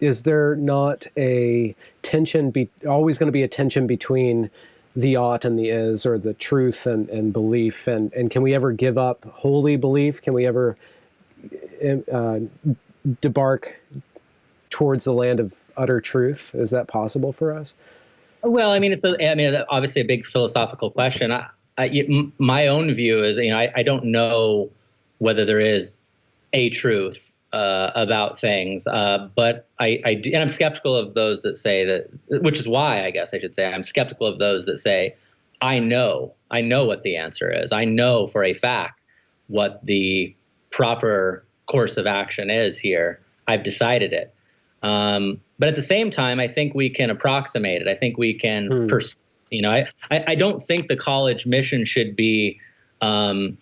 [SPEAKER 1] is there not a tension, always going to be a tension between the ought and the is, or the truth and belief? And can we ever give up holy belief? Can we ever debark towards the land of utter truth? Is that possible for us?
[SPEAKER 2] Well, I mean, it's obviously a big philosophical question. My own view is, I don't know whether there is a truth about things, but and I'm skeptical of those that say that, which is why I guess I should say I'm skeptical of those that say, I know what the answer is. I know for a fact what the proper course of action is here. I've decided it. But at the same time, I think we can approximate it. I think we can pursue. I don't think the college mission should be, that's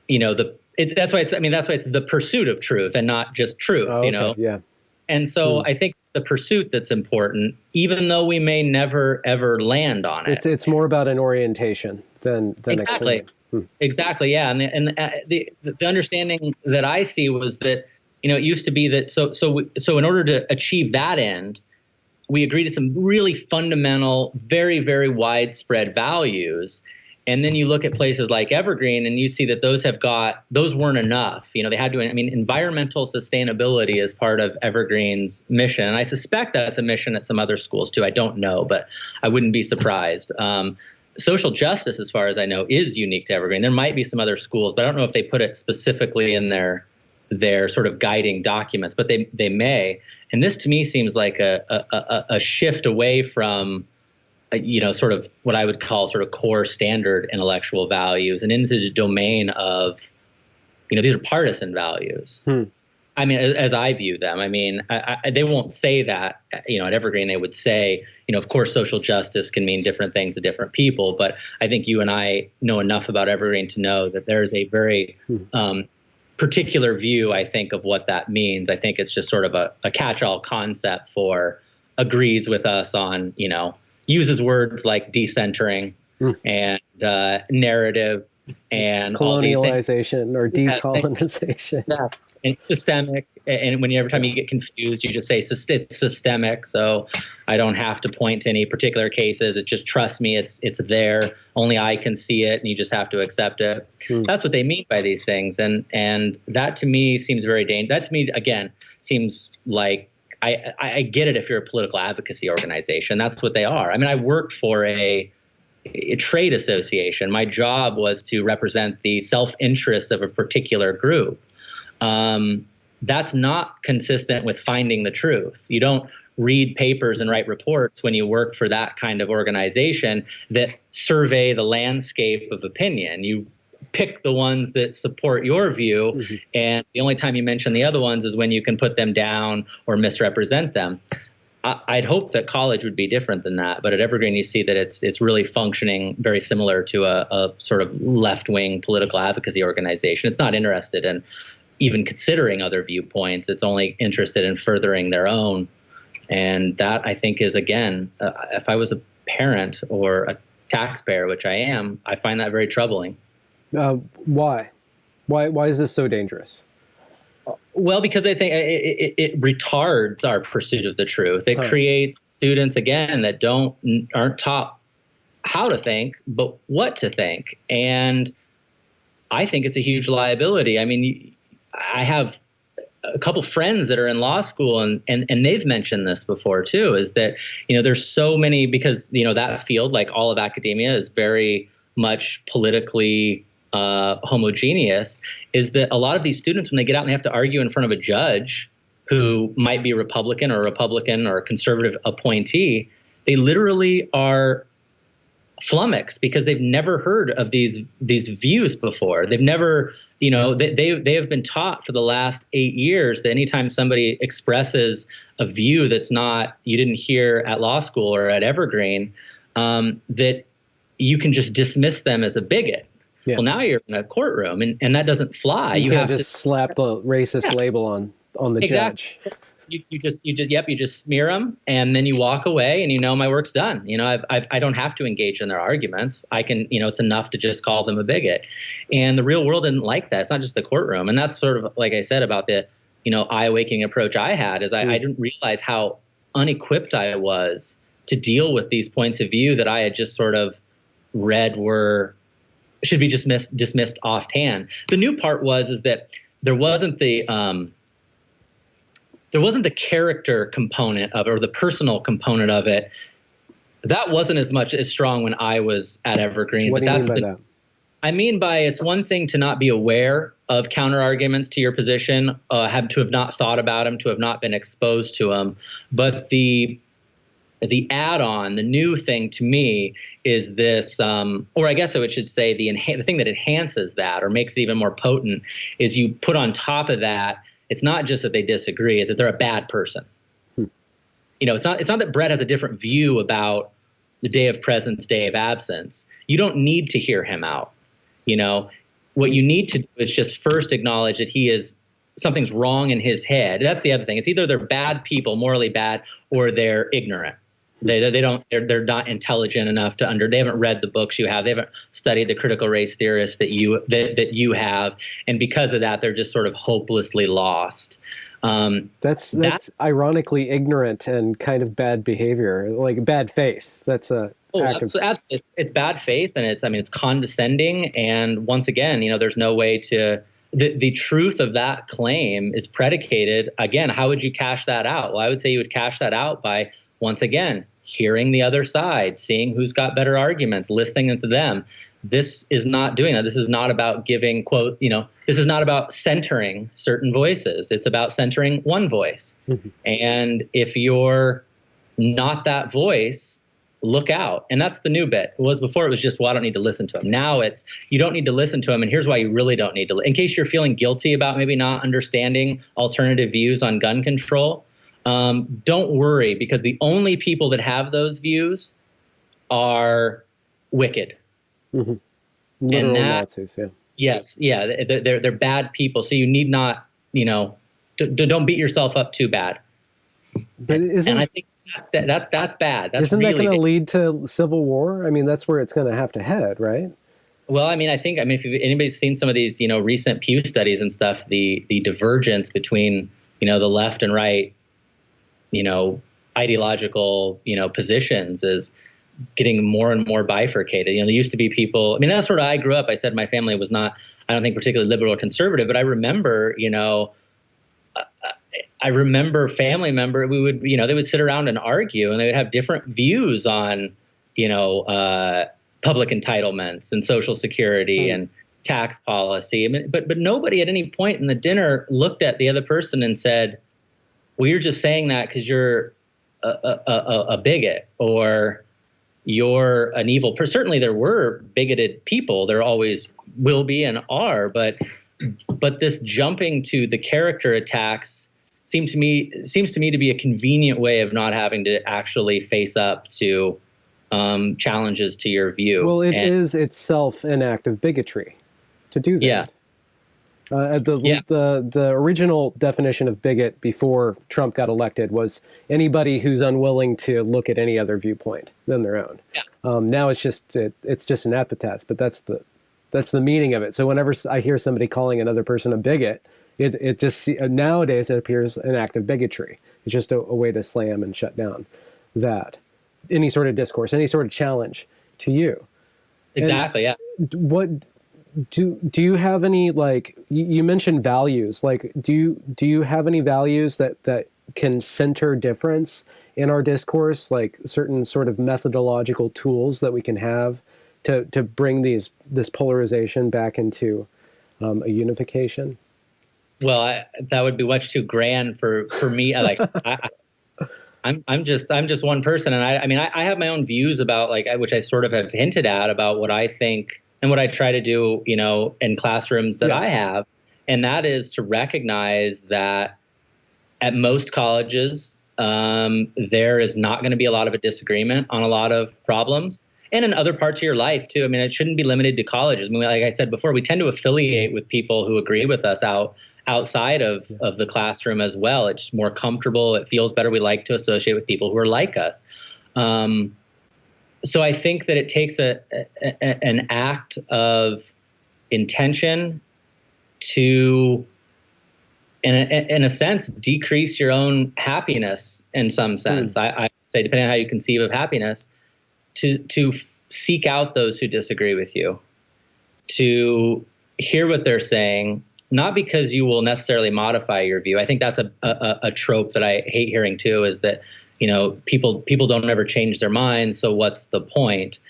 [SPEAKER 2] why it's the pursuit of truth and not just truth.
[SPEAKER 1] Yeah.
[SPEAKER 2] And so I think the pursuit that's important, even though we may never ever land on it.
[SPEAKER 1] It's more about an orientation than
[SPEAKER 2] exactly.
[SPEAKER 1] a claim.
[SPEAKER 2] Exactly. Yeah. And the understanding that I see was that, it used to be that so in order to achieve that end, we agreed to some really fundamental, very, very widespread values. And then you look at places like Evergreen and you see that those weren't enough. They had to, environmental sustainability is part of Evergreen's mission. And I suspect that's a mission at some other schools too. I don't know, but I wouldn't be surprised. Social justice, as far as I know, is unique to Evergreen. There might be some other schools, but I don't know if they put it specifically in their sort of guiding documents, but they may. And this to me seems like a shift away from, sort of what I would call sort of core standard intellectual values and into the domain of, these are partisan values. I mean, as I view them, they won't say that, at Evergreen, they would say, of course, social justice can mean different things to different people. But I think you and I know enough about Evergreen to know that there is a very particular view, I think, of what that means. I think it's just sort of a catch-all concept for agrees with us on, uses words like decentering and narrative and
[SPEAKER 1] colonialization or decolonization.
[SPEAKER 2] Yeah. And systemic. And every time you get confused, you just say it's systemic. So I don't have to point to any particular cases. It's just, trust me, it's there. Only I can see it, and you just have to accept it. That's what they mean by these things. And that to me seems very dangerous. That to me, again, seems like I get it if you're a political advocacy organization. That's what they are. I worked for a trade association. My job was to represent the self-interests of a particular group. That's not consistent with finding the truth. You don't read papers and write reports when you work for that kind of organization that survey the landscape of opinion. You pick the ones that support your view, and the only time you mention the other ones is when you can put them down or misrepresent them. I'd hope that college would be different than that, but at Evergreen you see that it's really functioning very similar to a sort of left-wing political advocacy organization. It's not interested in even considering other viewpoints. It's only interested in furthering their own. And that, I think, is, again, if I was a parent or a taxpayer, which I am, I find that very troubling.
[SPEAKER 1] Why? Why is this so dangerous?
[SPEAKER 2] Well, because I think it retards our pursuit of the truth. It creates students, again, that aren't taught how to think, but what to think. And I think it's a huge liability. I mean, I have a couple friends that are in law school, and they've mentioned this before too, is that, there's so many, because, that field, like all of academia, is very much politically homogeneous, is that a lot of these students, when they get out and they have to argue in front of a judge who might be a Republican or a conservative appointee, they literally are flummoxed because they've never heard of these views before. They've never, they have been taught for the last 8 years that anytime somebody expresses a view that's not, you didn't hear at law school or at Evergreen, that you can just dismiss them as a bigot. Yeah. Well, now you're in a courtroom, and that doesn't fly.
[SPEAKER 1] You can't just slap the racist label on the judge.
[SPEAKER 2] You just smear them, and then you walk away, and my work's done. I don't have to engage in their arguments. I can, it's enough to just call them a bigot. And the real world isn't like that. It's not just the courtroom. And that's sort of, like I said, about the, eye-awakening approach I had, is I didn't realize how unequipped I was to deal with these points of view that I had just sort of read should be dismissed offhand. The new part is that there wasn't the character component of it, or the personal component of it. That wasn't as strong when I was at Evergreen.
[SPEAKER 1] What do you mean by that?
[SPEAKER 2] I mean by, it's one thing to not be aware of counter arguments to your position, have not thought about them, to have not been exposed to them. But the add-on, the new thing to me is this, or I guess I should say the thing that enhances that or makes it even more potent is you put on top of that, it's not just that they disagree, it's that they're a bad person. It's not that Brett has a different view about the day of presence, day of absence. You don't need to hear him out. What you need to do is just first acknowledge that something's wrong in his head. That's the other thing. It's either they're bad people, morally bad, or they're ignorant. They're not intelligent enough they haven't read the books you have. They haven't studied the critical race theorists that you have. And because of that, they're just sort of hopelessly lost.
[SPEAKER 1] That's ironically ignorant and kind of bad behavior, like bad faith. That's absolutely. It's bad faith, and it's condescending. And once again, there's no way to, the truth of that claim is predicated. Again, how would you cash that out? Well, I would say you would cash that out by, once again, hearing the other side, seeing who's got better arguments, listening to them. This is not doing that. This is not about giving, quote, this is not about centering certain voices. It's about centering one voice. Mm-hmm. And if you're not that voice, look out. And that's the new bit. Before it was just, well, I don't need to listen to him. Now it's, you don't need to listen to him. And here's why you really don't need to. In case you're feeling guilty about maybe not understanding alternative views on gun control, don't worry, because the only people that have those views are wicked. Mm-hmm. Literal Nazis, yeah.
[SPEAKER 2] Yes, yeah, they're bad people. So you need not, don't beat yourself up too bad.
[SPEAKER 1] But
[SPEAKER 2] and I think that's bad. That's
[SPEAKER 1] isn't that
[SPEAKER 2] really
[SPEAKER 1] going to lead to civil war? I mean, that's where it's going to have to head, right?
[SPEAKER 2] Well, I mean, if anybody's seen some of these, recent Pew studies and stuff, the divergence between, the left and right, ideological, positions is getting more and more bifurcated. There used to be people, that's where I grew up. I said my family was not, I don't think, particularly liberal or conservative, but I remember, family member, we would, they would sit around and argue, and they would have different views on, public entitlements and Social Security and tax policy. But nobody at any point in the dinner looked at the other person and said, well, you're just saying that because you're a bigot, or you're an evil person. Certainly there were bigoted people. There always will be and are. But this jumping to the character attacks seems to me to be a convenient way of not having to actually face up to challenges to your view.
[SPEAKER 1] Well, it is itself an act of bigotry to do that.
[SPEAKER 2] Yeah.
[SPEAKER 1] The original definition of bigot before Trump got elected was anybody who's unwilling to look at any other viewpoint than their own.
[SPEAKER 2] Yeah.
[SPEAKER 1] Now it's just an epithet, but that's the meaning of it. So whenever I hear somebody calling another person a bigot, it just nowadays it appears an act of bigotry. It's just a way to slam and shut down that any sort of discourse, any sort of challenge to you.
[SPEAKER 2] Exactly.
[SPEAKER 1] And
[SPEAKER 2] yeah.
[SPEAKER 1] What do you have any, like, you mentioned values, like do you have any values that can center difference in our discourse, like certain sort of methodological tools that we can have to bring this polarization back into a unification?
[SPEAKER 2] Well, that would be much too grand for me. I'm just one person, and I have my own views about, like, which I sort of have hinted at about what I think and what I try to do, in classrooms that I have, and that is to recognize that at most colleges, there is not going to be a lot of a disagreement on a lot of problems, and in other parts of your life too. I mean, it shouldn't be limited to colleges. I mean, like I said before, we tend to affiliate with people who agree with us outside of the classroom as well. It's more comfortable. It feels better. We like to associate with people who are like us. So I think that it takes an act of intention to, in a sense, decrease your own happiness in some sense. I say, depending on how you conceive of happiness, to seek out those who disagree with you, to hear what they're saying, not because you will necessarily modify your view. I think that's a trope that I hate hearing too, is that, people don't ever change their minds. So what's the point?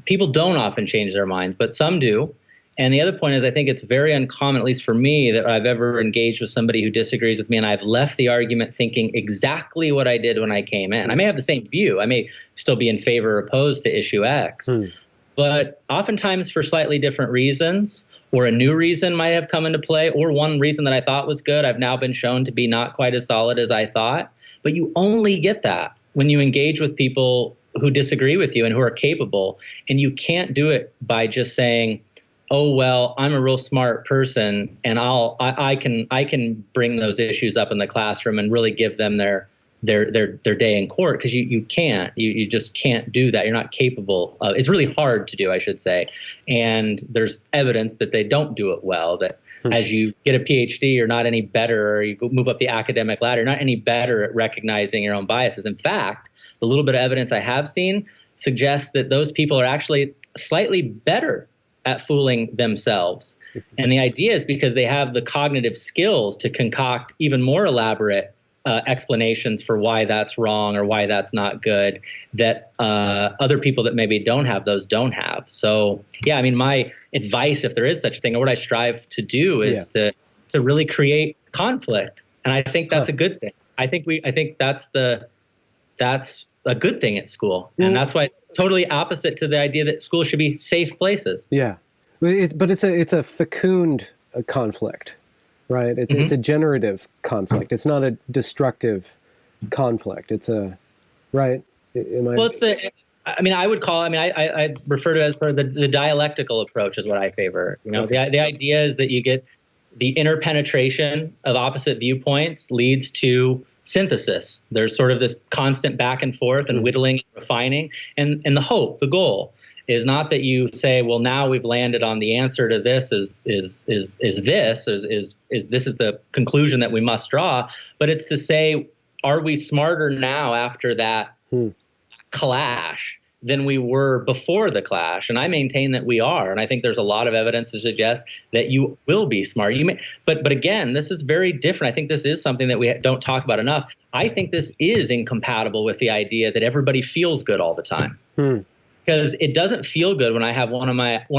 [SPEAKER 2] People don't often change their minds, but some do. And the other point is, I think it's very uncommon, at least for me, that I've ever engaged with somebody who disagrees with me and I've left the argument thinking exactly what I did when I came in. I may have the same view. I may still be in favor or opposed to issue X. But oftentimes for slightly different reasons, or a new reason might have come into play, or one reason that I thought was good, I've now been shown to be not quite as solid as I thought. But you only get that when you engage with people who disagree with you and who are capable. And you can't do it by just saying, oh, well, I'm a real smart person and I can bring those issues up in the classroom and really give them their day in court, because you can't. You just can't do that. You're not capable of. It's really hard to do, I should say. And there's evidence that they don't do it well, that as you get a PhD, you're not any better, or you move up the academic ladder, you're not any better at recognizing your own biases. In fact, the little bit of evidence I have seen suggests that those people are actually slightly better at fooling themselves. And the idea is because they have the cognitive skills to concoct even more elaborate explanations for why that's wrong or why that's not good, that other people that maybe don't have those don't have. So, yeah, I mean, my advice, if there is such a thing, or what I strive to do, is to really create conflict. And I think that's a good thing. I think that's a good thing at school. And that's why it's totally opposite to the idea that schools should be safe places.
[SPEAKER 1] Yeah. But it's a fecund conflict. Right. It's a generative conflict. It's not a destructive conflict. It's a right. Well,
[SPEAKER 2] it's I would call. I refer to it as sort of the dialectical approach is what I favor. The idea is that you get the interpenetration of opposite viewpoints leads to synthesis. There's sort of this constant back and forth and whittling and refining, and the goal is not that you say, well, now we've landed on the answer to this is this is the conclusion that we must draw, but it's to say, are we smarter now after that clash than we were before the clash? And I maintain that we are, and I think there's a lot of evidence to suggest that you will be smart. But again, this is very different. I think this is something that we don't talk about enough. I think this is incompatible with the idea that everybody feels good all the time. Because it doesn't feel good when I have one of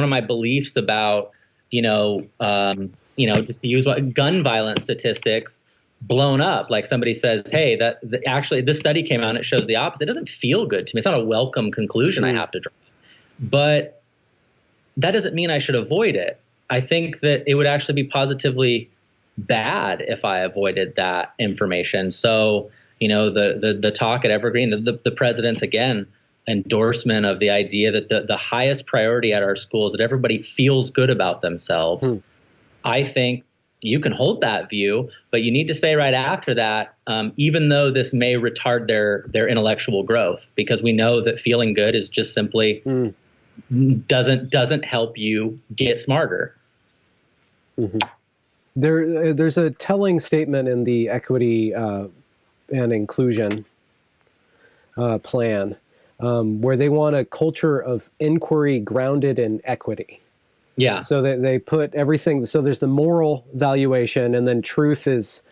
[SPEAKER 2] my beliefs about, just to use gun violence statistics blown up. Like somebody says, hey, actually this study came out and it shows the opposite. It doesn't feel good to me. It's not a welcome conclusion I have to draw. But that doesn't mean I should avoid it. I think that it would actually be positively bad if I avoided that information. So, the talk at Evergreen, the president's, again, endorsement of the idea that the highest priority at our school is that everybody feels good about themselves. I think you can hold that view, but you need to say right after that, even though this may retard their intellectual growth, because we know that feeling good is just simply doesn't help you get smarter.
[SPEAKER 1] Mm-hmm. There's a telling statement in the equity and inclusion plan where they want a culture of inquiry grounded in equity.
[SPEAKER 2] Yeah.
[SPEAKER 1] So that they put everything. So there's the moral valuation, and then truth is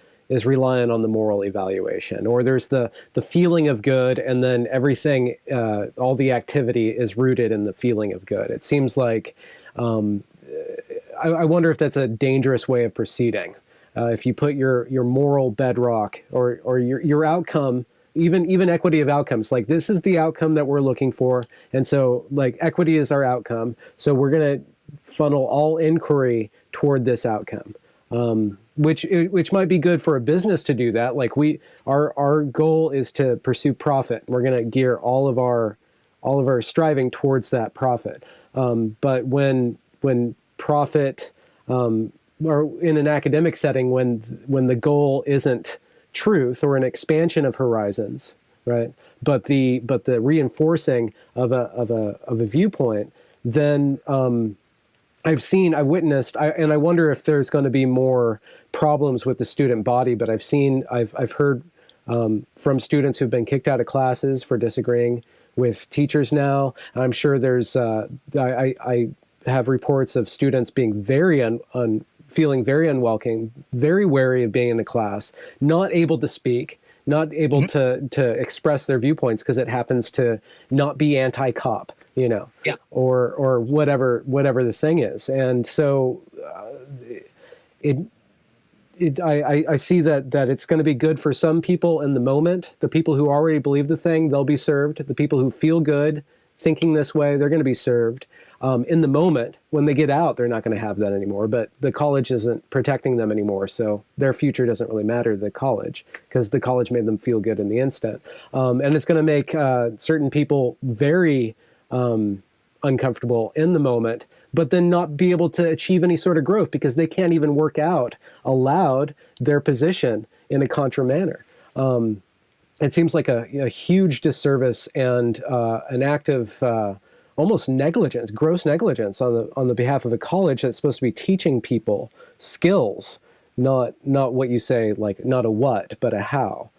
[SPEAKER 1] reliant on the moral evaluation. Or there's the feeling of good, and then everything, all the activity is rooted in the feeling of good. It seems like I wonder if that's a dangerous way of proceeding. If you put your moral bedrock or your outcome. Even equity of outcomes, like this is the outcome that we're looking for, and so like equity is our outcome. So we're going to funnel all inquiry toward this outcome, which might be good for a business to do that. Like our goal is to pursue profit. We're going to gear all of our striving towards that profit. But when profit, or in an academic setting, when the goal isn't truth or an expansion of horizons, right? But the reinforcing of a viewpoint, then I've witnessed, and I wonder if there's going to be more problems with the student body. But I've heard from students who've been kicked out of classes for disagreeing with teachers now. I'm sure there's I have reports of students being feeling very unwelcome, very wary of being in a class, not able to speak, not able to express their viewpoints because it happens to not be anti-cop, or whatever the thing is. And so I see that it's going to be good for some people in the moment. The people who already believe the thing, they'll be served. The people who feel good thinking this way, they're going to be served. In the moment, when they get out, they're not going to have that anymore. But the college isn't protecting them anymore, so their future doesn't really matter to the college because the college made them feel good in the instant. And it's going to make certain people very uncomfortable in the moment, but then not be able to achieve any sort of growth because they can't even work out aloud their position in a contra manner. It seems like a huge disservice and an act of almost negligence, gross negligence on the behalf of a college that's supposed to be teaching people skills, not what you say, like not a what, but a how.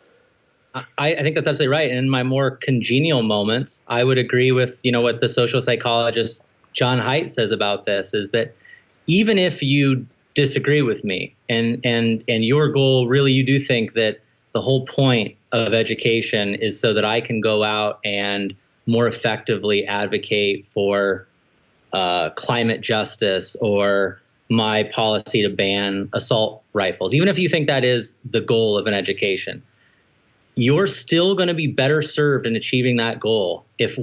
[SPEAKER 2] I think that's absolutely right. And in my more congenial moments, I would agree with, what the social psychologist John Haidt says about this, is that even if you disagree with me and your goal, really, you do think that the whole point of education is so that I can go out and more effectively advocate for climate justice or my policy to ban assault rifles. Even if you think that is the goal of an education, you're still going to be better served in achieving that goal if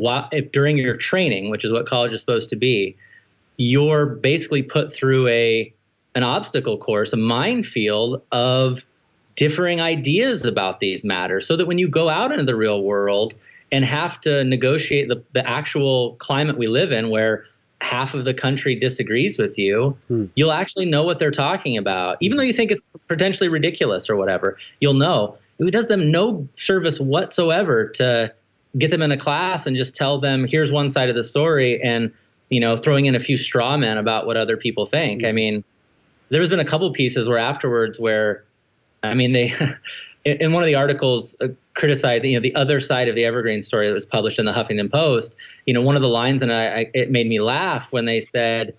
[SPEAKER 2] during your training, which is what college is supposed to be, you're basically put through an obstacle course, a minefield of differing ideas about these matters, so that when you go out into the real world and have to negotiate the actual climate we live in, where half of the country disagrees with you, you'll actually know what they're talking about. Even though you think it's potentially ridiculous or whatever, you'll know. It does them no service whatsoever to get them in a class and just tell them, here's one side of the story, and throwing in a few straw men about what other people think. I mean, there's been a couple pieces where afterwards they in one of the articles criticized, the other side of the Evergreen story that was published in the Huffington Post. One of the lines, and it made me laugh when they said,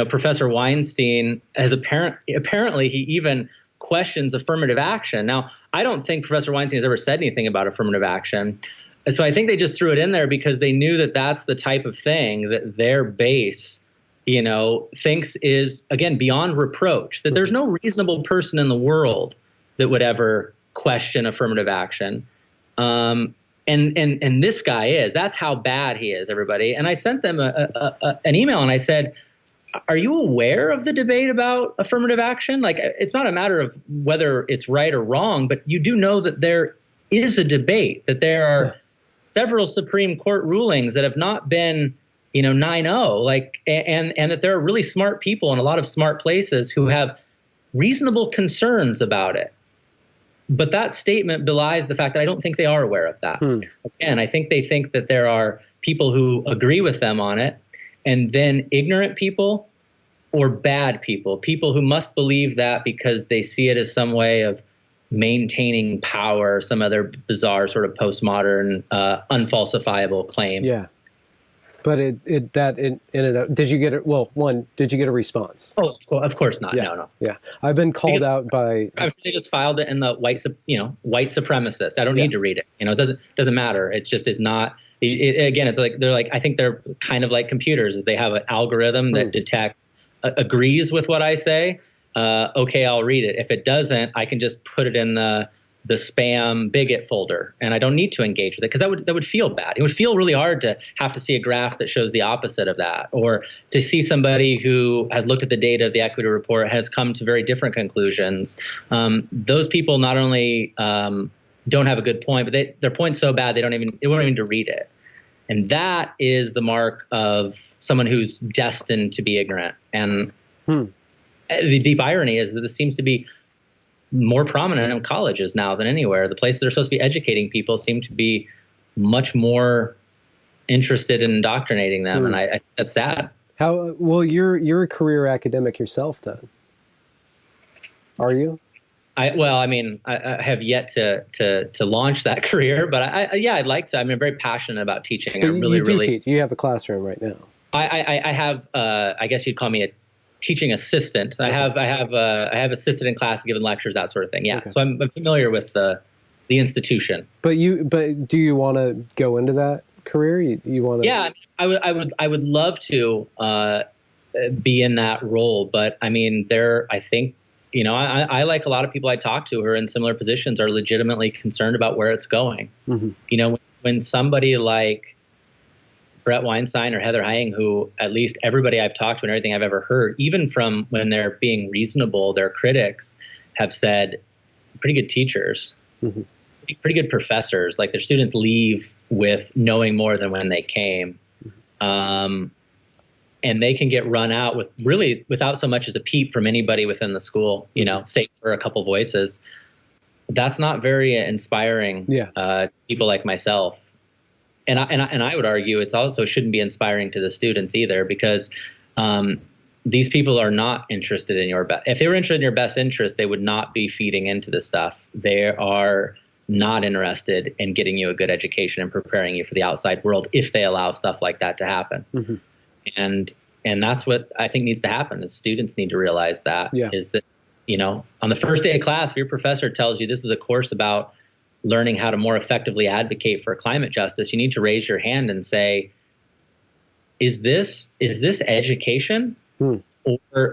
[SPEAKER 2] Professor Weinstein has apparently he even questions affirmative action. Now, I don't think Professor Weinstein has ever said anything about affirmative action. So I think they just threw it in there because they knew that that's the type of thing that their base, thinks is, again, beyond reproach, that there's no reasonable person in the world that would ever question affirmative action. And this guy is. That's how bad he is, everybody. And I sent them an email and I said, are you aware of the debate about affirmative action? Like, it's not a matter of whether it's right or wrong, but you do know that there is a debate, that there are several Supreme Court rulings that have not been 9-0, like, and that there are really smart people in a lot of smart places who have reasonable concerns about it. But that statement belies the fact that I don't think they are aware of that. Again, I think they think that there are people who agree with them on it, and then ignorant people or bad people who must believe that because they see it as some way of maintaining power, some other bizarre sort of postmodern, unfalsifiable claim.
[SPEAKER 1] Yeah. But did you get it? Well, one, did you get a response?
[SPEAKER 2] Oh, of course not.
[SPEAKER 1] Yeah.
[SPEAKER 2] No.
[SPEAKER 1] Yeah. I've been called out by.
[SPEAKER 2] They just filed it in the white supremacist. I don't need to read it. It doesn't matter. It's not. Again, it's like they're like, I think they're kind of like computers. They have an algorithm that detects, agrees with what I say. Okay, I'll read it. If it doesn't, I can just put it in the spam bigot folder, and I don't need to engage with it because that would feel bad. It would feel really hard to have to see a graph that shows the opposite of that, or to see somebody who has looked at the data of the equity report has come to very different conclusions. Those people not only don't have a good point, but their point's so bad they won't even to read it. And that is the mark of someone who's destined to be ignorant. And the deep irony is that this seems to be more prominent in colleges now than anywhere. The places that are supposed to be educating people seem to be much more interested in indoctrinating them, and I that's sad.
[SPEAKER 1] How well you're a career academic yourself, then? Are you?
[SPEAKER 2] I have yet to launch that career, but I'd like to. I'm very passionate about teaching.
[SPEAKER 1] You teach. You have a classroom right now.
[SPEAKER 2] I have. I guess you'd call me a teaching assistant. Okay. I have assisted in class, given lectures, that sort of thing. Yeah. Okay. So I'm familiar with the institution. But
[SPEAKER 1] do you want to go into that career? You want to?
[SPEAKER 2] Yeah, I would love to be in that role. But I mean, I think, I like a lot of people I talk to who are in similar positions are legitimately concerned about where it's going. Mm-hmm. When somebody like Brett Weinstein or Heather Hying, who at least everybody I've talked to and everything I've ever heard, even from when they're being reasonable, their critics have said pretty good teachers, pretty good professors, like their students leave with knowing more than when they came. And they can get run out without so much as a peep from anybody within the school, save for a couple voices. That's not very inspiring. People like myself. And I would argue it's also shouldn't be inspiring to the students either, because these people are not interested in your best. If they were interested in your best interest, they would not be feeding into this stuff. They are not interested in getting you a good education and preparing you for the outside world if they allow stuff like that to happen. Mm-hmm. And that's what I think needs to happen is students need to realize that is that, on the first day of class, if your professor tells you this is a course about learning how to more effectively advocate for climate justice, you need to raise your hand and say, is this education?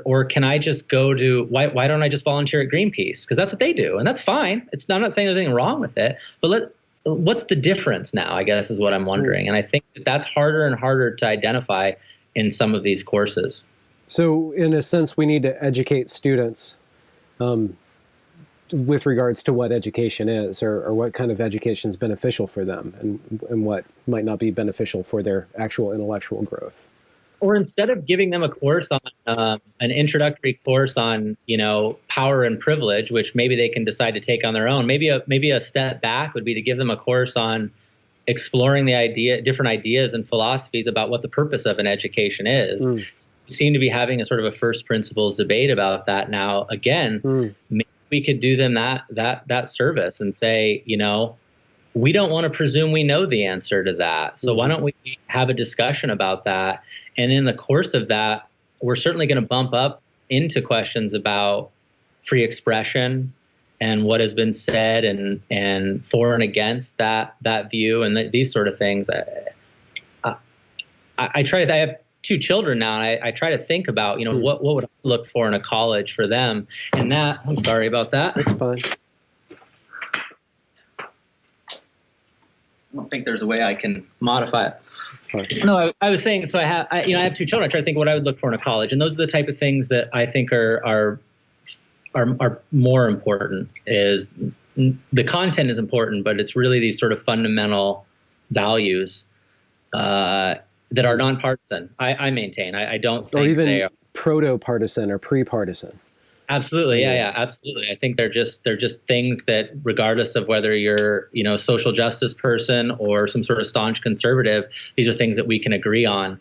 [SPEAKER 2] Or can I just go to, why don't I just volunteer at Greenpeace? Because that's what they do. And that's fine. I'm not saying there's anything wrong with it, but what's the difference now, I guess, is what I'm wondering. And I think that's harder and harder to identify in some of these courses. So in a sense, we need to educate students with regards to what education is, or what kind of education is beneficial for them, and what might not be beneficial for their actual intellectual growth. Or instead of giving them a course on an introductory course on, power and privilege, which maybe they can decide to take on their own, maybe a step back would be to give them a course on exploring different ideas and philosophies about what the purpose of an education is. We seem to be having a sort of a first principles debate about that now. Again, maybe we could do them that service and say, we don't want to presume we know the answer to that. So why don't we have a discussion about that? And in the course of that, we're certainly going to bump up into questions about free expression and what has been said and for and against that view and these sort of things. I have 2 children now, and I try to think about, what would I look for in a college for them? And I'm sorry about that. That's fine. I don't think there's a way I can modify it. That's fine. No, I was saying, so I have 2 children. I try to think what I would look for in a college, and those are the type of things that I think are more important. Is the content is important, but it's really these sort of fundamental values. that are nonpartisan. I maintain. I don't think
[SPEAKER 1] or even
[SPEAKER 2] they are
[SPEAKER 1] proto-partisan or pre-partisan.
[SPEAKER 2] absolutely. Yeah, absolutely. I think they're just things that, regardless of whether you're, a social justice person or some sort of staunch conservative, these are things that we can agree on.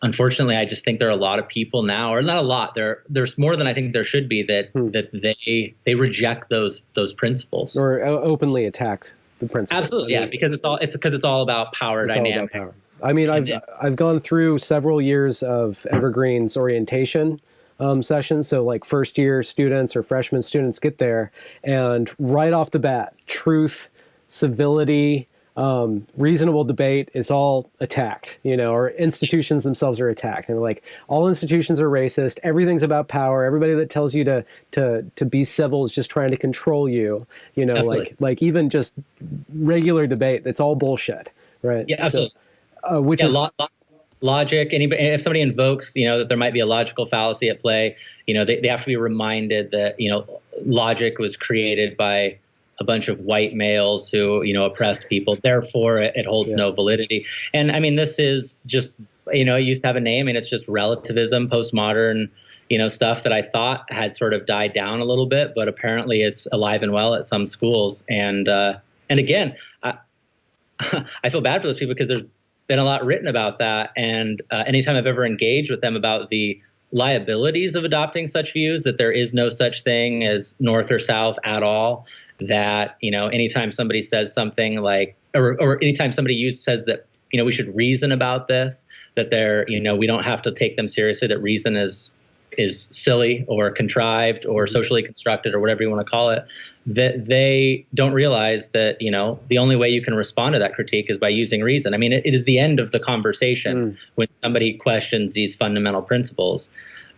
[SPEAKER 2] Unfortunately, I just think there are a lot of people now, or not a lot. There's more than I think there should be that they reject those principles
[SPEAKER 1] or openly attack the principles.
[SPEAKER 2] Absolutely, yeah, because it's all about power dynamics.
[SPEAKER 1] All about power. I mean, I've gone through several years of Evergreen's orientation sessions. So like first year students or freshman students get there, and right off the bat, truth, civility, reasonable debate is all attacked, or institutions themselves are attacked. And like, all institutions are racist. Everything's about power. Everybody that tells you to be civil is just trying to control you, like even just regular debate. That's all bullshit. Right.
[SPEAKER 2] Yeah, absolutely.
[SPEAKER 1] So, which is
[SPEAKER 2] logic. If somebody invokes, that there might be a logical fallacy at play, they have to be reminded that, logic was created by a bunch of white males who, oppressed people. Therefore, it holds no validity. And I mean, this is just, it used to have a name, and it's just relativism, postmodern, stuff that I thought had sort of died down a little bit, but apparently it's alive and well at some schools. And again, I feel bad for those people because there's been a lot written about that. And anytime I've ever engaged with them about the liabilities of adopting such views, that there is no such thing as North or South at all, that, anytime somebody says something like, or anytime somebody says that, we should reason about this, that we don't have to take them seriously, that reason is silly or contrived or socially constructed or whatever you want to call it, that they don't realize that, the only way you can respond to that critique is by using reason. I mean, it is the end of the conversation when somebody questions these fundamental principles.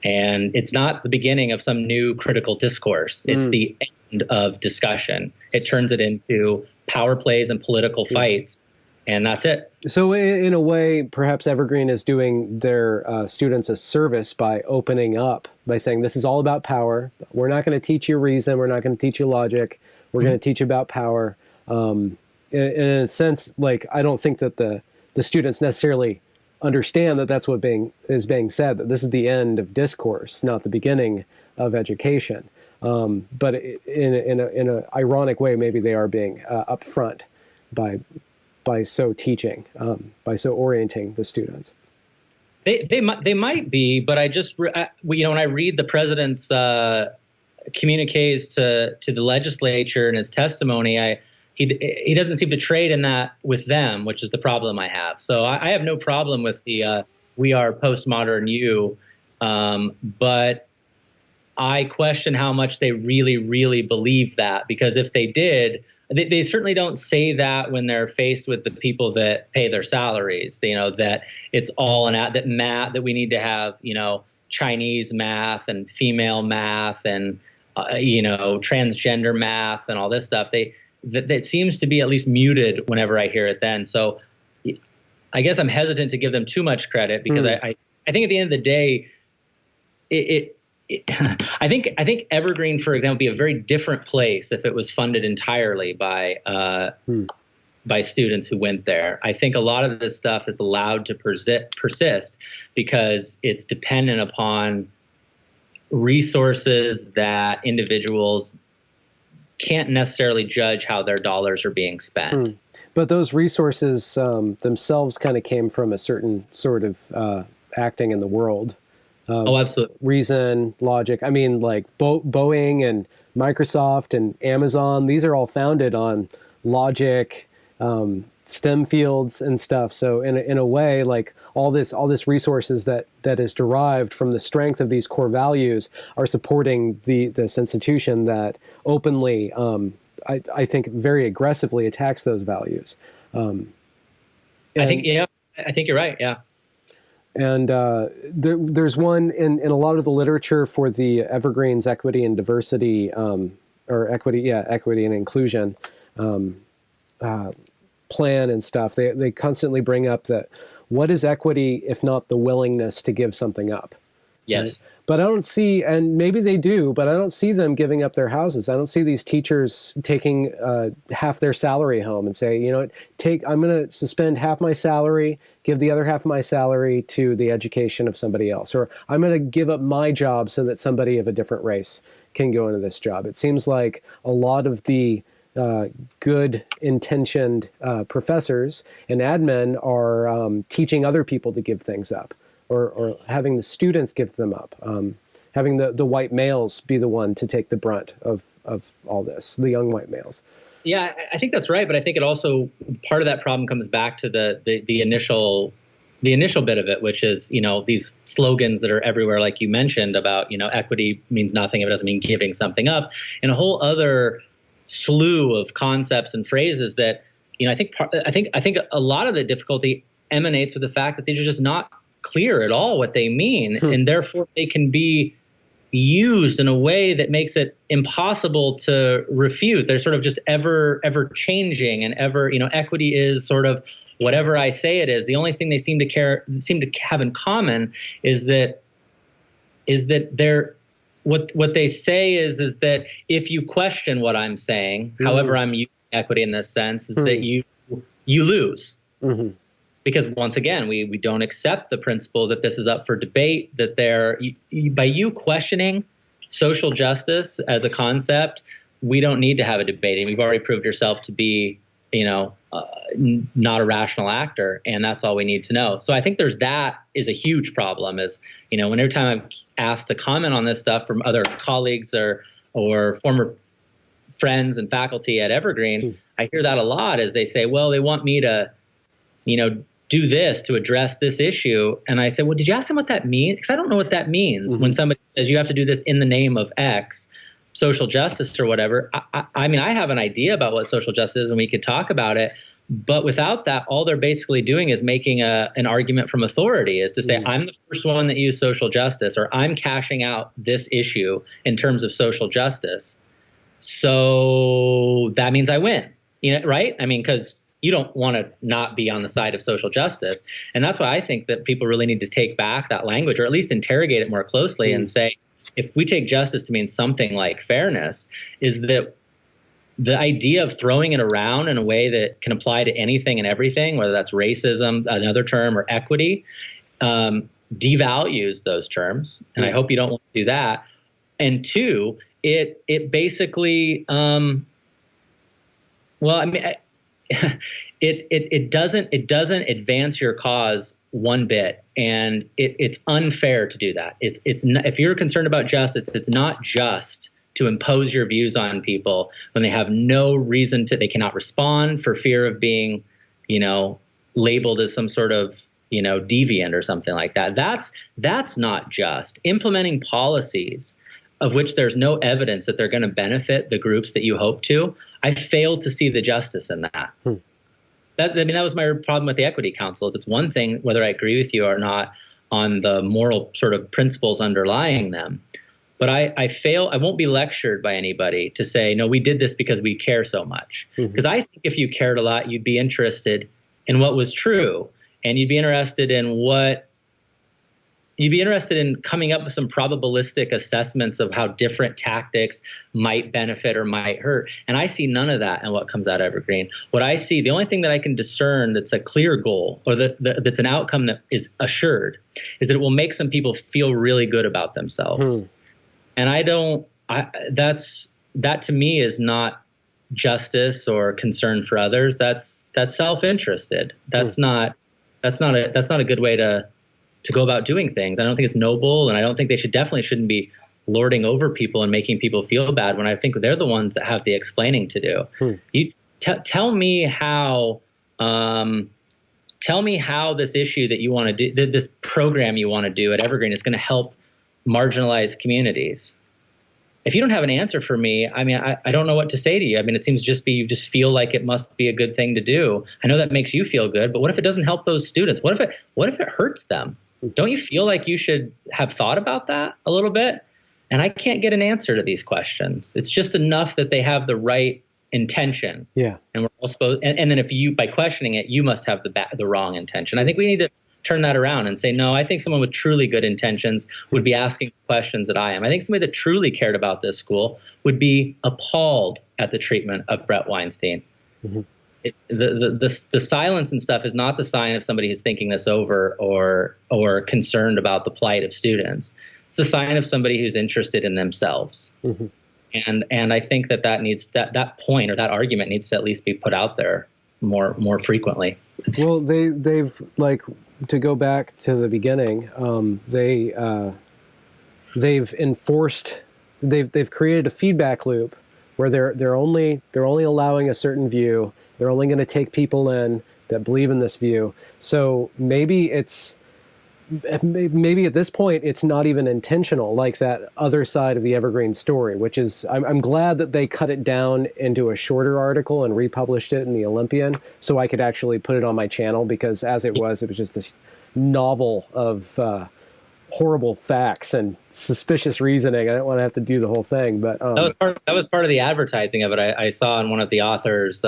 [SPEAKER 2] And it's not the beginning of some new critical discourse. It's the end of discussion. It turns it into power plays and political fights. And that's it.
[SPEAKER 1] So in a way, perhaps Evergreen is doing their students a service by opening up, by saying, this is all about power. We're not going to teach you reason. We're not going to teach you logic. We're going to teach you about power. In a sense, like, I don't think that the students necessarily understand that that's what is being said, that this is the end of discourse, not the beginning of education. But in an ironic way, maybe they are being upfront by so teaching, by so orienting the students.
[SPEAKER 2] They might be, but I just when I read the president's communiques to the legislature and his testimony, he doesn't seem to trade in that with them, which is the problem I have. So I have no problem with the we are postmodern you, but I question how much they really, really believe that, because if they did, they certainly don't say that when they're faced with the people that pay their salaries, that it's all that we need to have, Chinese math and female math and, transgender math and all this stuff. That seems to be at least muted whenever I hear it then. So I guess I'm hesitant to give them too much credit, because I think at the end of the day, I think Evergreen, for example, would be a very different place if it was funded entirely by students who went there. I think a lot of this stuff is allowed to persist because it's dependent upon resources that individuals can't necessarily judge how their dollars are being spent.
[SPEAKER 1] But those resources themselves kind of came from a certain sort of acting in the world.
[SPEAKER 2] Absolutely.
[SPEAKER 1] Reason, logic. I mean, like Boeing and Microsoft and Amazon, these are all founded on logic, STEM fields and stuff. So in a way, like all this resources that is derived from the strength of these core values are supporting this institution that openly, I think, very aggressively attacks those values.
[SPEAKER 2] I think you're right. Yeah.
[SPEAKER 1] And there's one in a lot of the literature for the Evergreen's equity and diversity, equity and inclusion plan and stuff. They constantly bring up that what is equity if not the willingness to give something up?
[SPEAKER 2] Yes.
[SPEAKER 1] Right? But I don't see, and maybe they do, but I don't see them giving up their houses. I don't see these teachers taking half their salary home and say, you know what, I'm going to suspend half my salary, give the other half of my salary to the education of somebody else, or I'm going to give up my job so that somebody of a different race can go into this job. It seems like a lot of the good intentioned professors and admin are teaching other people to give things up, or having the students give them up, having the white males be the one to take the brunt of all this, the young white males.
[SPEAKER 2] Yeah, I think that's right. But I think it also, part of that problem comes back to the initial bit of it, which is, these slogans that are everywhere, like you mentioned, about, equity means nothing if it doesn't mean giving something up, and a whole other slew of concepts and phrases that, I think a lot of the difficulty emanates with the fact that these are just not clear at all what they mean, and therefore they can be used in a way that makes it impossible to refute. They're sort of just ever changing, and equity is sort of whatever I say it is. The only thing they seem to have in common is that they're what they say is that if you question what I'm saying, however I'm using equity in this sense, is that you lose. Mm-hmm. Because once again, we don't accept the principle that this is up for debate, that by you questioning social justice as a concept, we don't need to have a debate. And you've already proved yourself to be, not a rational actor. And that's all we need to know. So I think that is a huge problem, is, every time I'm asked to comment on this stuff from other colleagues or former friends and faculty at Evergreen, I hear that a lot, as they say, well, they want me to, do this to address this issue. And I said, well, did you ask them what that means? Because I don't know what that means. When somebody says you have to do this in the name of X, social justice or whatever. I mean, I have an idea about what social justice is, and we could talk about it. But without that, all they're basically doing is making an argument from authority, is to say, I'm the first one that used social justice, or I'm cashing out this issue in terms of social justice. So that means I win, right? I mean, because you don't want to not be on the side of social justice. And that's why I think that people really need to take back that language, or at least interrogate it more closely and say, if we take justice to mean something like fairness, is that the idea of throwing it around in a way that can apply to anything and everything, whether that's racism, another term, or equity, devalues those terms. And I hope you don't want to do that. And two, it basically, it doesn't advance your cause one bit, and it's unfair to do that. It's not, if you're concerned about justice, it's not just to impose your views on people when they have no reason to. They cannot respond for fear of being, labeled as some sort of deviant or something like that. That's not just. Implementing policies of which there's no evidence that they're going to benefit the groups that you hope to, I fail to see the justice in that. That was my problem with the Equity Council. Is it's one thing whether I agree with you or not on the moral sort of principles underlying them, but I won't be lectured by anybody to say, no, we did this because we care so much. Because I think if you cared a lot, you'd be interested in what was true, and you'd be interested in coming up with some probabilistic assessments of how different tactics might benefit or might hurt. And I see none of that in what comes out of Evergreen. What I see, the only thing that I can discern that's a clear goal, or that's an outcome that is assured, is that it will make some people feel really good about themselves. And that to me is not justice or concern for others. That's self-interested. That's not a good way to go about doing things. I don't think it's noble, and I don't think they shouldn't be lording over people and making people feel bad, when I think they're the ones that have the explaining to do. You tell me how this issue that you want to do, this program you want to do at Evergreen, is going to help marginalized communities. If you don't have an answer for me, I mean, I don't know what to say to you. I mean, it seems you just feel like it must be a good thing to do. I know that makes you feel good, but what if it doesn't help those students? What if it hurts them? Don't you feel like you should have thought about that a little bit? And I can't get an answer to these questions. It's just enough that they have the right intention. Yeah. And we're all supposed, and then if you, by questioning it, you must have the wrong intention. I think we need to turn that around and say, no, I think someone with truly good intentions would be asking questions that I am. I think somebody that truly cared about this school would be appalled at the treatment of Brett Weinstein. Mm-hmm. The silence and stuff is not the sign of somebody who's thinking this over or concerned about the plight of students. It's a sign of somebody who's interested in themselves. Mm-hmm. And I think that needs that point or that argument needs to at least be put out there more frequently.
[SPEAKER 1] Well, they've like, to go back to the beginning, they've enforced, they've created a feedback loop where they're only allowing a certain view. They're only going to take people in that believe in this view. So maybe at this point it's not even intentional, like that other side of the Evergreen story, which is, I'm glad that they cut it down into a shorter article and republished it in the Olympian so I could actually put it on my channel, because as it was just this novel of horrible facts and suspicious reasoning. I don't want to have to do the whole thing, but
[SPEAKER 2] that was part of the advertising of it. I saw in one of the authors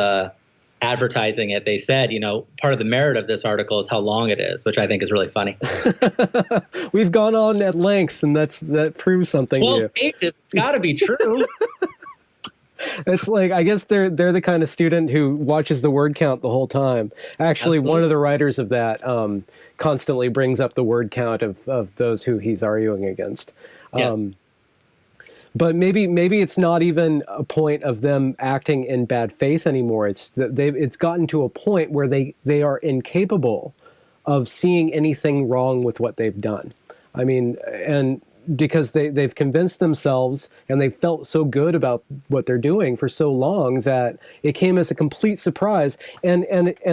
[SPEAKER 2] advertising it, they said, part of the merit of this article is how long it is, which I think is really funny.
[SPEAKER 1] We've gone on at length, and that proves something.
[SPEAKER 2] 12 pages. It's got to be true.
[SPEAKER 1] It's like, I guess they're the kind of student who watches the word count the whole time. Actually, Absolutely. One of the writers of that constantly brings up the word count of those who he's arguing against.
[SPEAKER 2] Yeah.
[SPEAKER 1] But maybe it's not even a point of them acting in bad faith anymore. It's that it's gotten to a point where they are incapable of seeing anything wrong with what they've done. I mean, and because they've convinced themselves and they've felt so good about what they're doing for so long that it came as a complete surprise. And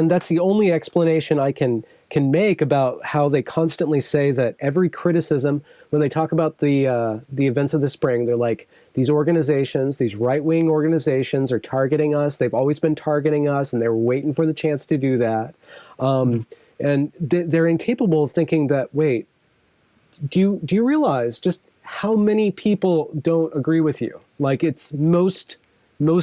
[SPEAKER 1] that's the only explanation I can make about how they constantly say that every criticism, when they talk about the events of the spring, they're like, these organizations, these right-wing organizations are targeting us. They've always been targeting us, and they were waiting for the chance to do that. And they're incapable of thinking that, wait, do you realize just how many people don't agree with you? Like, it's most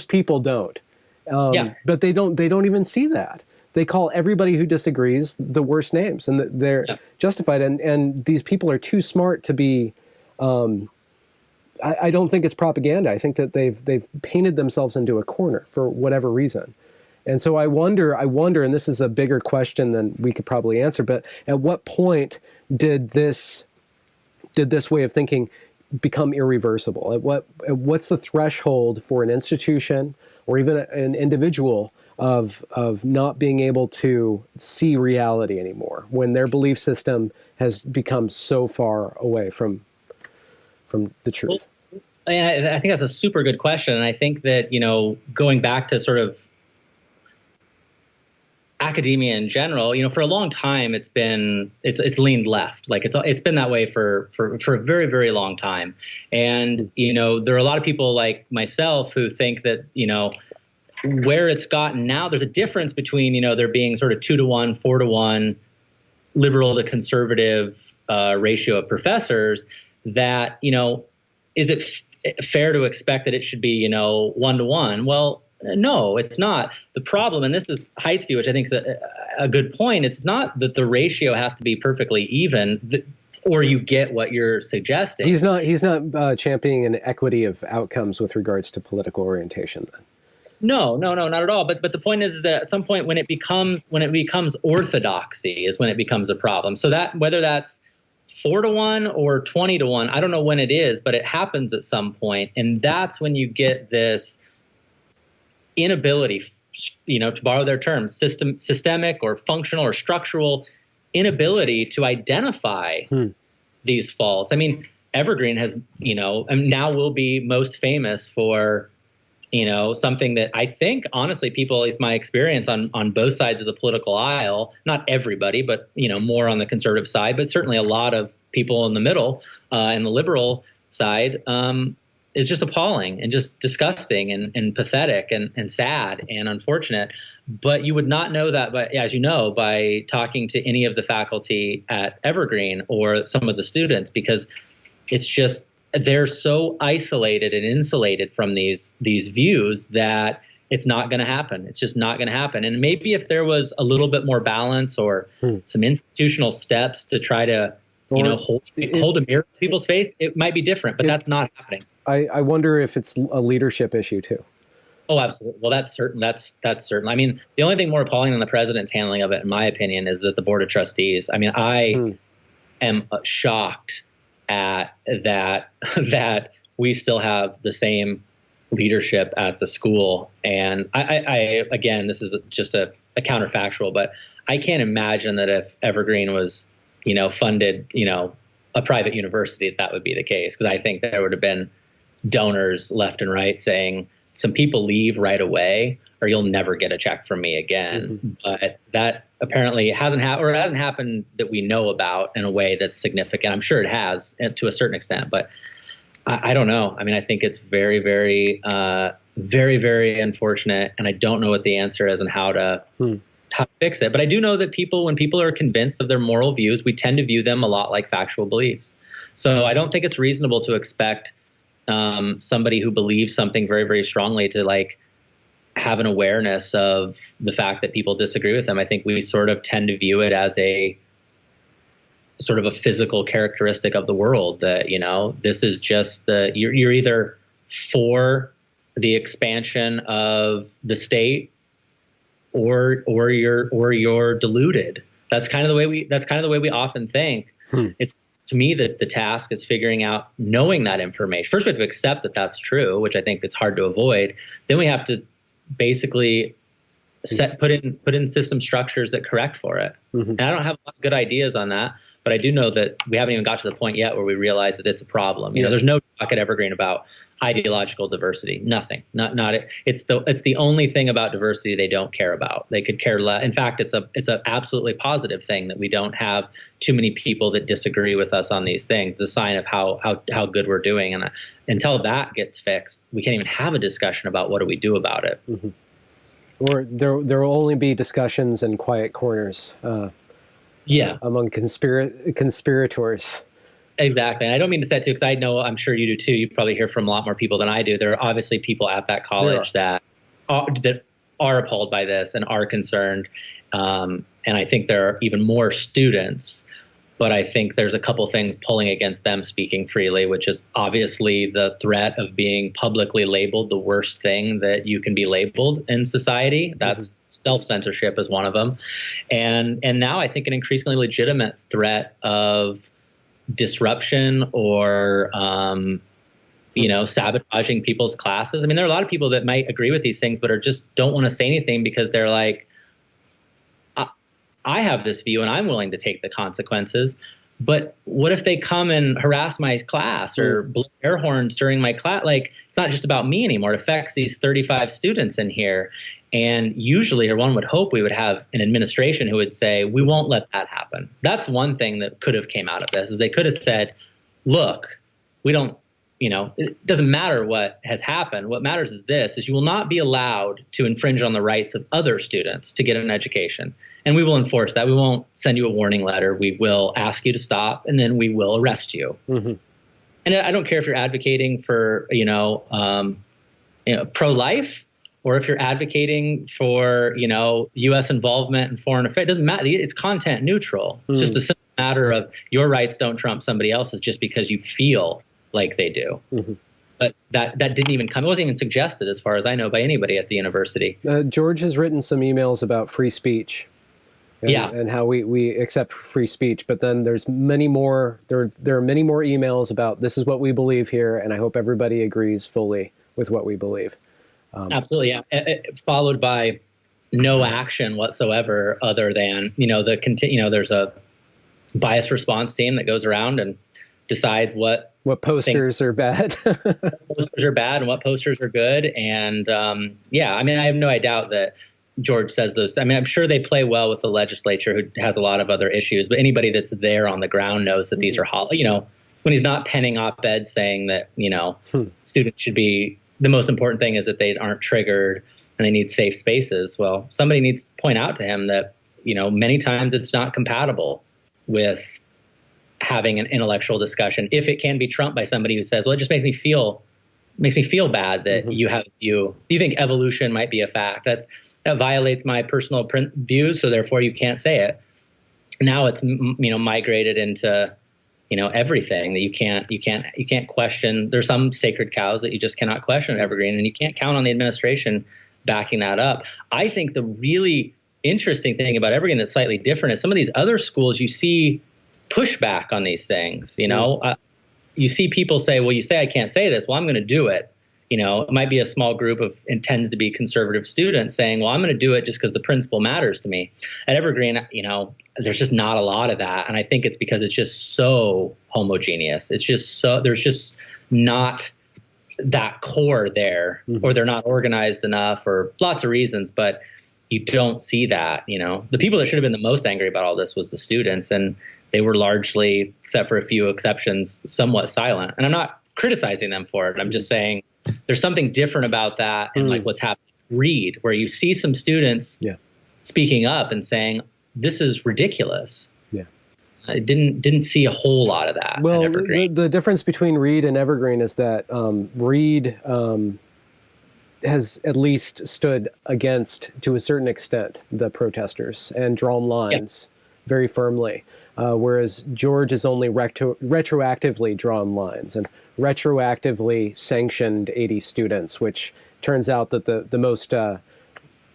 [SPEAKER 1] people don't. But they don't even see that. They call everybody who disagrees the worst names, and they're justified. And these people are too smart to be. I don't think it's propaganda. I think that they've painted themselves into a corner for whatever reason. And so I wonder, and this is a bigger question than we could probably answer, but at what point did this way of thinking become irreversible? What's the threshold for an institution or even an individual of not being able to see reality anymore when their belief system has become so far away from the truth?
[SPEAKER 2] Well, I think that's a super good question. And I think that, going back to sort of academia in general, for a long time, it's leaned left. Like it's been that way for a very, very long time. And, there are a lot of people like myself who think that, where it's gotten now, there's a difference between, there being sort of 2-to-1, 4-to-1, liberal to conservative ratio of professors that, is it fair to expect that it should be, 1-to-1? Well, no, it's not. The problem, and this is Haidt's view, which I think is a good point, it's not that the ratio has to be perfectly even, or you get what you're suggesting.
[SPEAKER 1] He's not championing an equity of outcomes with regards to political orientation then.
[SPEAKER 2] No, not at all. But the point is that at some point when it becomes orthodoxy is when it becomes a problem. So that whether that's 4-to-1 or 20-to-1, I don't know when it is, but it happens at some point, and that's when you get this inability, to borrow their terms, systemic or functional or structural inability to identify these faults. I mean, Evergreen has, and now will be most famous for, something that I think, honestly, people, at least my experience on both sides of the political aisle, not everybody, but, more on the conservative side, but certainly a lot of people in the middle and the liberal side, is just appalling and just disgusting and pathetic and sad and unfortunate. But you would not know that, by talking to any of the faculty at Evergreen or some of the students, because it's just, they're so isolated and insulated from these views that it's not going to happen. It's just not going to happen. And maybe if there was a little bit more balance or some institutional steps to try to, hold a mirror to people's face, it might be different, but that's not happening.
[SPEAKER 1] I wonder if it's a leadership issue too.
[SPEAKER 2] Oh, absolutely. Well, that's certain. That's certain. I mean, the only thing more appalling than the president's handling of it, in my opinion, is that the board of trustees. I mean, I am shocked at that we still have the same leadership at the school. And I again, this is just a counterfactual, but I can't imagine that if Evergreen was, funded, a private university, that would be the case. Because I think there would have been donors left and right saying, some people leave right away or you'll never get a check from me again. But that apparently hasn't happened that we know about in a way that's significant. I'm sure it has to a certain extent, but I don't know. I mean, I think it's very, very, very, very unfortunate. And I don't know what the answer is and how to fix it. But I do know that when people are convinced of their moral views, we tend to view them a lot like factual beliefs. So I don't think it's reasonable to expect somebody who believes something very, very strongly to have an awareness of the fact that people disagree with them. I think we sort of tend to view it as a sort of a physical characteristic of the world that, this is just you're either for the expansion of the state or you're deluded. That's kind of the way we often think. It's, to me, that the task is figuring out, knowing that information. First, we have to accept that that's true, which I think it's hard to avoid. Then we have to basically put in system structures that correct for it. And I don't have a lot of good ideas on that, but I do know that we haven't even got to the point yet where we realize that it's a problem. There's no talk at Evergreen about ideological diversity. Nothing. Not it. It's the only thing about diversity they don't care about. They could care less. In fact, it's an absolutely positive thing that we don't have too many people that disagree with us on these things. It's a sign of how good we're doing. And until that gets fixed, we can't even have a discussion about what do we do about it.
[SPEAKER 1] Or there will only be discussions in quiet corners. Among conspirators.
[SPEAKER 2] Exactly. And I don't mean to say it too, because I know, I'm sure you do too. You probably hear from a lot more people than I do. There are obviously people at that college that are appalled by this and are concerned. And I think there are even more students, but I think there's a couple things pulling against them speaking freely, which is obviously the threat of being publicly labeled the worst thing that you can be labeled in society. That's self-censorship is one of them. And now I think an increasingly legitimate threat of disruption or, sabotaging people's classes. I mean, there are a lot of people that might agree with these things, but don't want to say anything because they're like, I have this view and I'm willing to take the consequences. But what if they come and harass my class or blow air horns during my class? It's not just about me anymore. It affects these 35 students in here. And usually, or one would hope, we would have an administration who would say, we won't let that happen. That's one thing that could have came out of this, is they could have said, look, we don't, it doesn't matter what has happened. What matters is you will not be allowed to infringe on the rights of other students to get an education. And we will enforce that. We won't send you a warning letter. We will ask you to stop, and then we will arrest you. And I don't care if you're advocating for, pro-life, or if you're advocating for, U.S. involvement in foreign affairs. It doesn't matter. It's content neutral. It's just a simple matter of your rights don't trump somebody else's just because you feel like they do. But that didn't even come. It wasn't even suggested, as far as I know, by anybody at the university.
[SPEAKER 1] George has written some emails about free speech. And how we accept free speech. But then there's many more. There are many more emails about this is what we believe here, and I hope everybody agrees fully with what we believe.
[SPEAKER 2] Absolutely, yeah. Followed by no action whatsoever, other than there's a bias response team that goes around and decides what
[SPEAKER 1] posters are bad.
[SPEAKER 2] What posters are bad and what posters are good. And I mean, I have no doubt that George says those. I mean, I'm sure they play well with the legislature, who has a lot of other issues, but anybody that's there on the ground knows that these are, when he's not penning op-eds saying that, students should be, the most important thing is that they aren't triggered and they need safe spaces. Well, somebody needs to point out to him that, many times it's not compatible with having an intellectual discussion if it can be trumped by somebody who says, well, it just makes me feel makes me feel bad that you think evolution might be a fact. That violates my personal views, so therefore you can't say it. Now it's migrated into everything that you can't question. There's some sacred cows that you just cannot question at Evergreen, and you can't count on the administration backing that up. I think the really interesting thing about Evergreen that's slightly different is some of these other schools, you see pushback on these things. You see people say, well, you say I can't say this, well, I'm going to do it. It might be a small group of, and tends to be conservative students saying, well, I'm going to do it just because the principle matters to me. At Evergreen, there's just not a lot of that. And I think it's because it's just so homogeneous. It's just there's just not that core there, or they're not organized enough, or lots of reasons, but you don't see that. The people that should have been the most angry about all this was the students, and they were largely, except for a few exceptions, somewhat silent. And I'm not criticizing them for it. I'm just saying there's something different about that, and like what's happening at Reed, where you see some students speaking up and saying, this is ridiculous. Yeah. I didn't see a whole lot of that.
[SPEAKER 1] Well, the difference between Reed and Evergreen is that Reed has at least stood against, to a certain extent, the protesters and drawn lines very firmly, whereas George has only retroactively drawn lines and retroactively sanctioned 80 students, which turns out that the most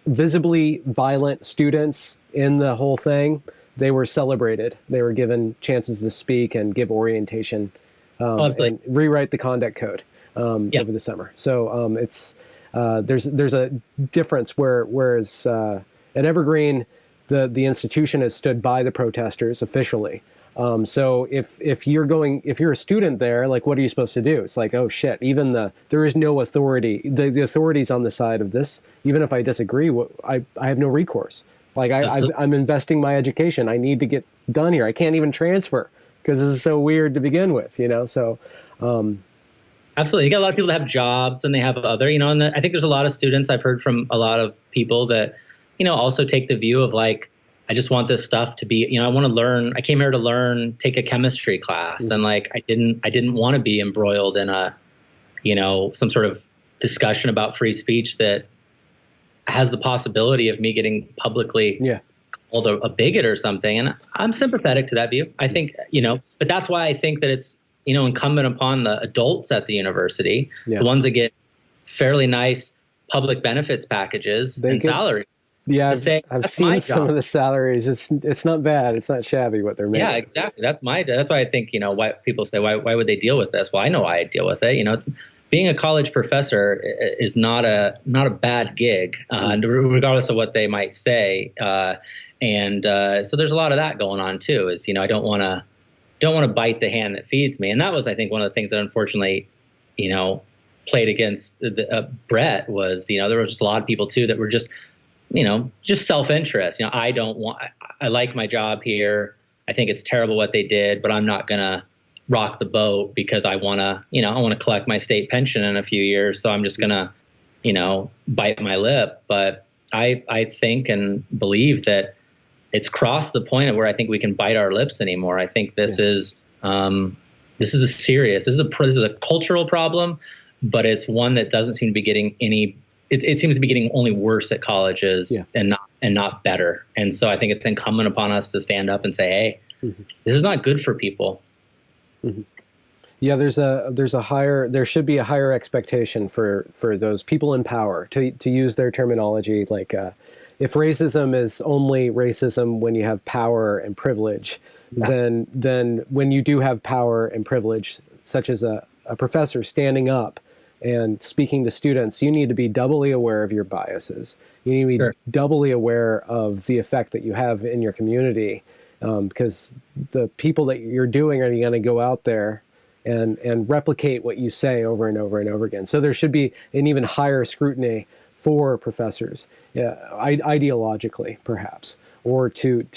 [SPEAKER 1] visibly violent students in the whole thing, they were celebrated. They were given chances to speak and give orientation and rewrite the conduct code over the summer. So it's there's a difference whereas at Evergreen, the institution has stood by the protesters officially. So if you're a student there, like, what are you supposed to do? It's like, oh shit, there is no authority. The authority's on the side of this. Even if I disagree, I have no recourse. Like I'm investing my education. I need to get done here. I can't even transfer because this is so weird to begin with, So,
[SPEAKER 2] absolutely. You got a lot of people that have jobs and they have other, and I think there's a lot of students, I've heard from a lot of people that, also take the view of like, I just want this stuff to be, I want to learn. I came here to learn, take a chemistry class. And like, I didn't want to be embroiled in some sort of discussion about free speech that has the possibility of me getting publicly called a bigot or something. And I'm sympathetic to that view. I think, but that's why I think that it's, incumbent upon the adults at the university, the ones that get fairly nice public benefits packages and salaries.
[SPEAKER 1] Yeah, I've seen some of the salaries. It's not bad. It's not shabby what they're making.
[SPEAKER 2] Yeah, exactly. That's why I think, why people say, why would they deal with this? Well, I know why I deal with it. It's being a college professor is not a bad gig, regardless of what they might say. So there's a lot of that going on too. Is I don't want to bite the hand that feeds me, and that was, I think, one of the things that unfortunately, played against Brett was there was just a lot of people too that were just self-interest. I like my job here. I think it's terrible what they did, but I'm not going to rock the boat because I want to collect my state pension in a few years. So I'm just going to, bite my lip. But I think and believe that it's crossed the point of where I think we can bite our lips anymore. I think this is a cultural problem, but it's one that doesn't seem to be getting any. It seems to be getting only worse at colleges and not better. And so I think it's incumbent upon us to stand up and say, hey, this is not good for people.
[SPEAKER 1] Mm-hmm. Yeah, there should be a higher expectation for those people in power to use their terminology. Like, if racism is only racism when you have power and privilege, then when you do have power and privilege, such as a professor standing up and speaking to students, you need to be doubly aware of your biases. You need to be doubly aware of the effect that you have in your community, because the people that you're doing are going to go out there and replicate what you say over and over and over again. So there should be an even higher scrutiny for professors, ideologically perhaps, or to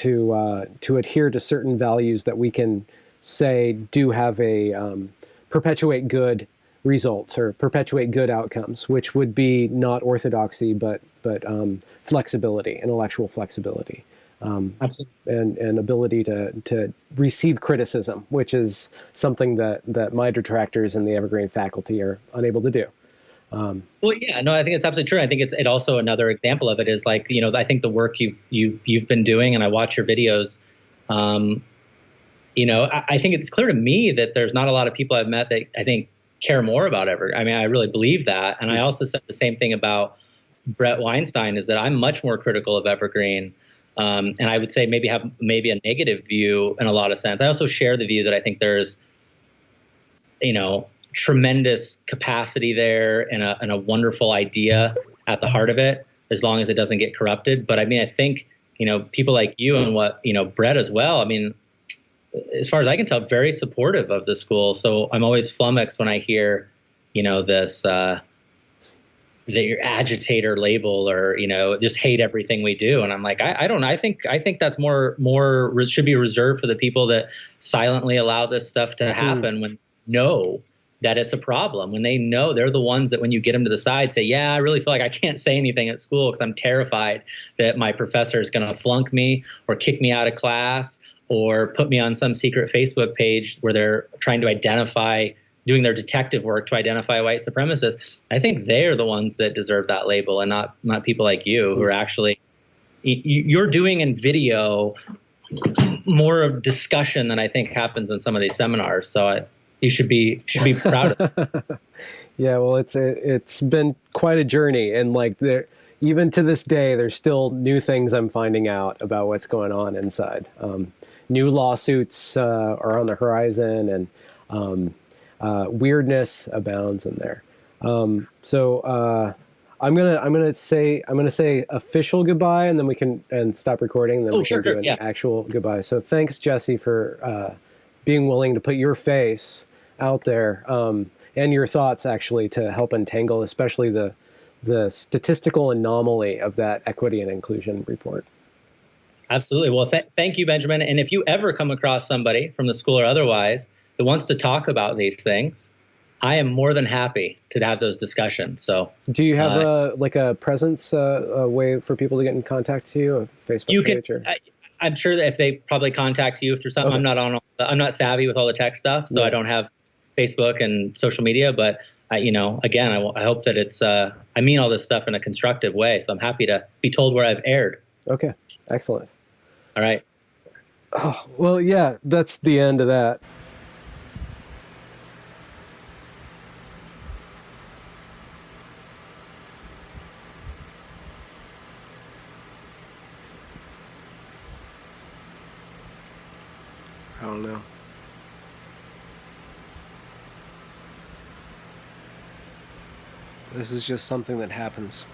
[SPEAKER 1] adhere to certain values that we can say do have a perpetuate good results or perpetuate good outcomes, which would be not orthodoxy, but flexibility, intellectual flexibility.
[SPEAKER 2] Absolutely.
[SPEAKER 1] and ability to receive criticism, which is something that my detractors in the Evergreen faculty are unable to do.
[SPEAKER 2] Well, yeah, no, I think it's absolutely true. I think it also another example of it is like, I think the work you've been doing, and I watch your videos. I think it's clear to me that there's not a lot of people I've met that I think care more about Evergreen. I mean, I really believe that. And I also said the same thing about Brett Weinstein, is that I'm much more critical of Evergreen. And I would say maybe have a negative view in a lot of sense. I also share the view that I think there's, tremendous capacity there and a wonderful idea at the heart of it, as long as it doesn't get corrupted. But I mean, I think, people like you and Brett as well, I mean, as far as I can tell, very supportive of the school. So I'm always flummoxed when I hear, this, that your agitator label, or, just hate everything we do. And I'm like, I don't know. I think that's more should be reserved for the people that silently allow this stuff to happen when know that it's a problem, when they know they're the ones that when you get them to the side say, yeah, I really feel like I can't say anything at school because I'm terrified that my professor is going to flunk me or kick me out of class or put me on some secret Facebook page where they're trying to doing their detective work to identify white supremacists. I think they're the ones that deserve that label, and not people like you who are actually, you're doing in video more of discussion than I think happens in some of these seminars. So you should be proud of it.
[SPEAKER 1] Yeah, well, it's been quite a journey, and like even to this day, there's still new things I'm finding out about what's going on inside. New lawsuits are on the horizon, and weirdness abounds in there. So I'm gonna say official goodbye, and then we can stop recording. And then we can do an actual goodbye. So thanks, Jesse, for being willing to put your face out there and your thoughts actually to help untangle, especially the statistical anomaly of that equity and inclusion report.
[SPEAKER 2] Absolutely. Well, thank you, Benjamin. And if you ever come across somebody from the school or otherwise that wants to talk about these things, I am more than happy to have those discussions. So,
[SPEAKER 1] do you have a presence, a way for people to get in contact with you, a Facebook page?
[SPEAKER 2] I'm sure that if they probably contact you through something, okay. I'm not savvy with all the tech stuff, so I don't have Facebook and social media. But again, I hope that it's. I mean all this stuff in a constructive way, so I'm happy to be told where I've erred.
[SPEAKER 1] Okay, excellent.
[SPEAKER 2] All right.
[SPEAKER 1] Oh, well, yeah, that's the end of that. I don't know. This is just something that happens.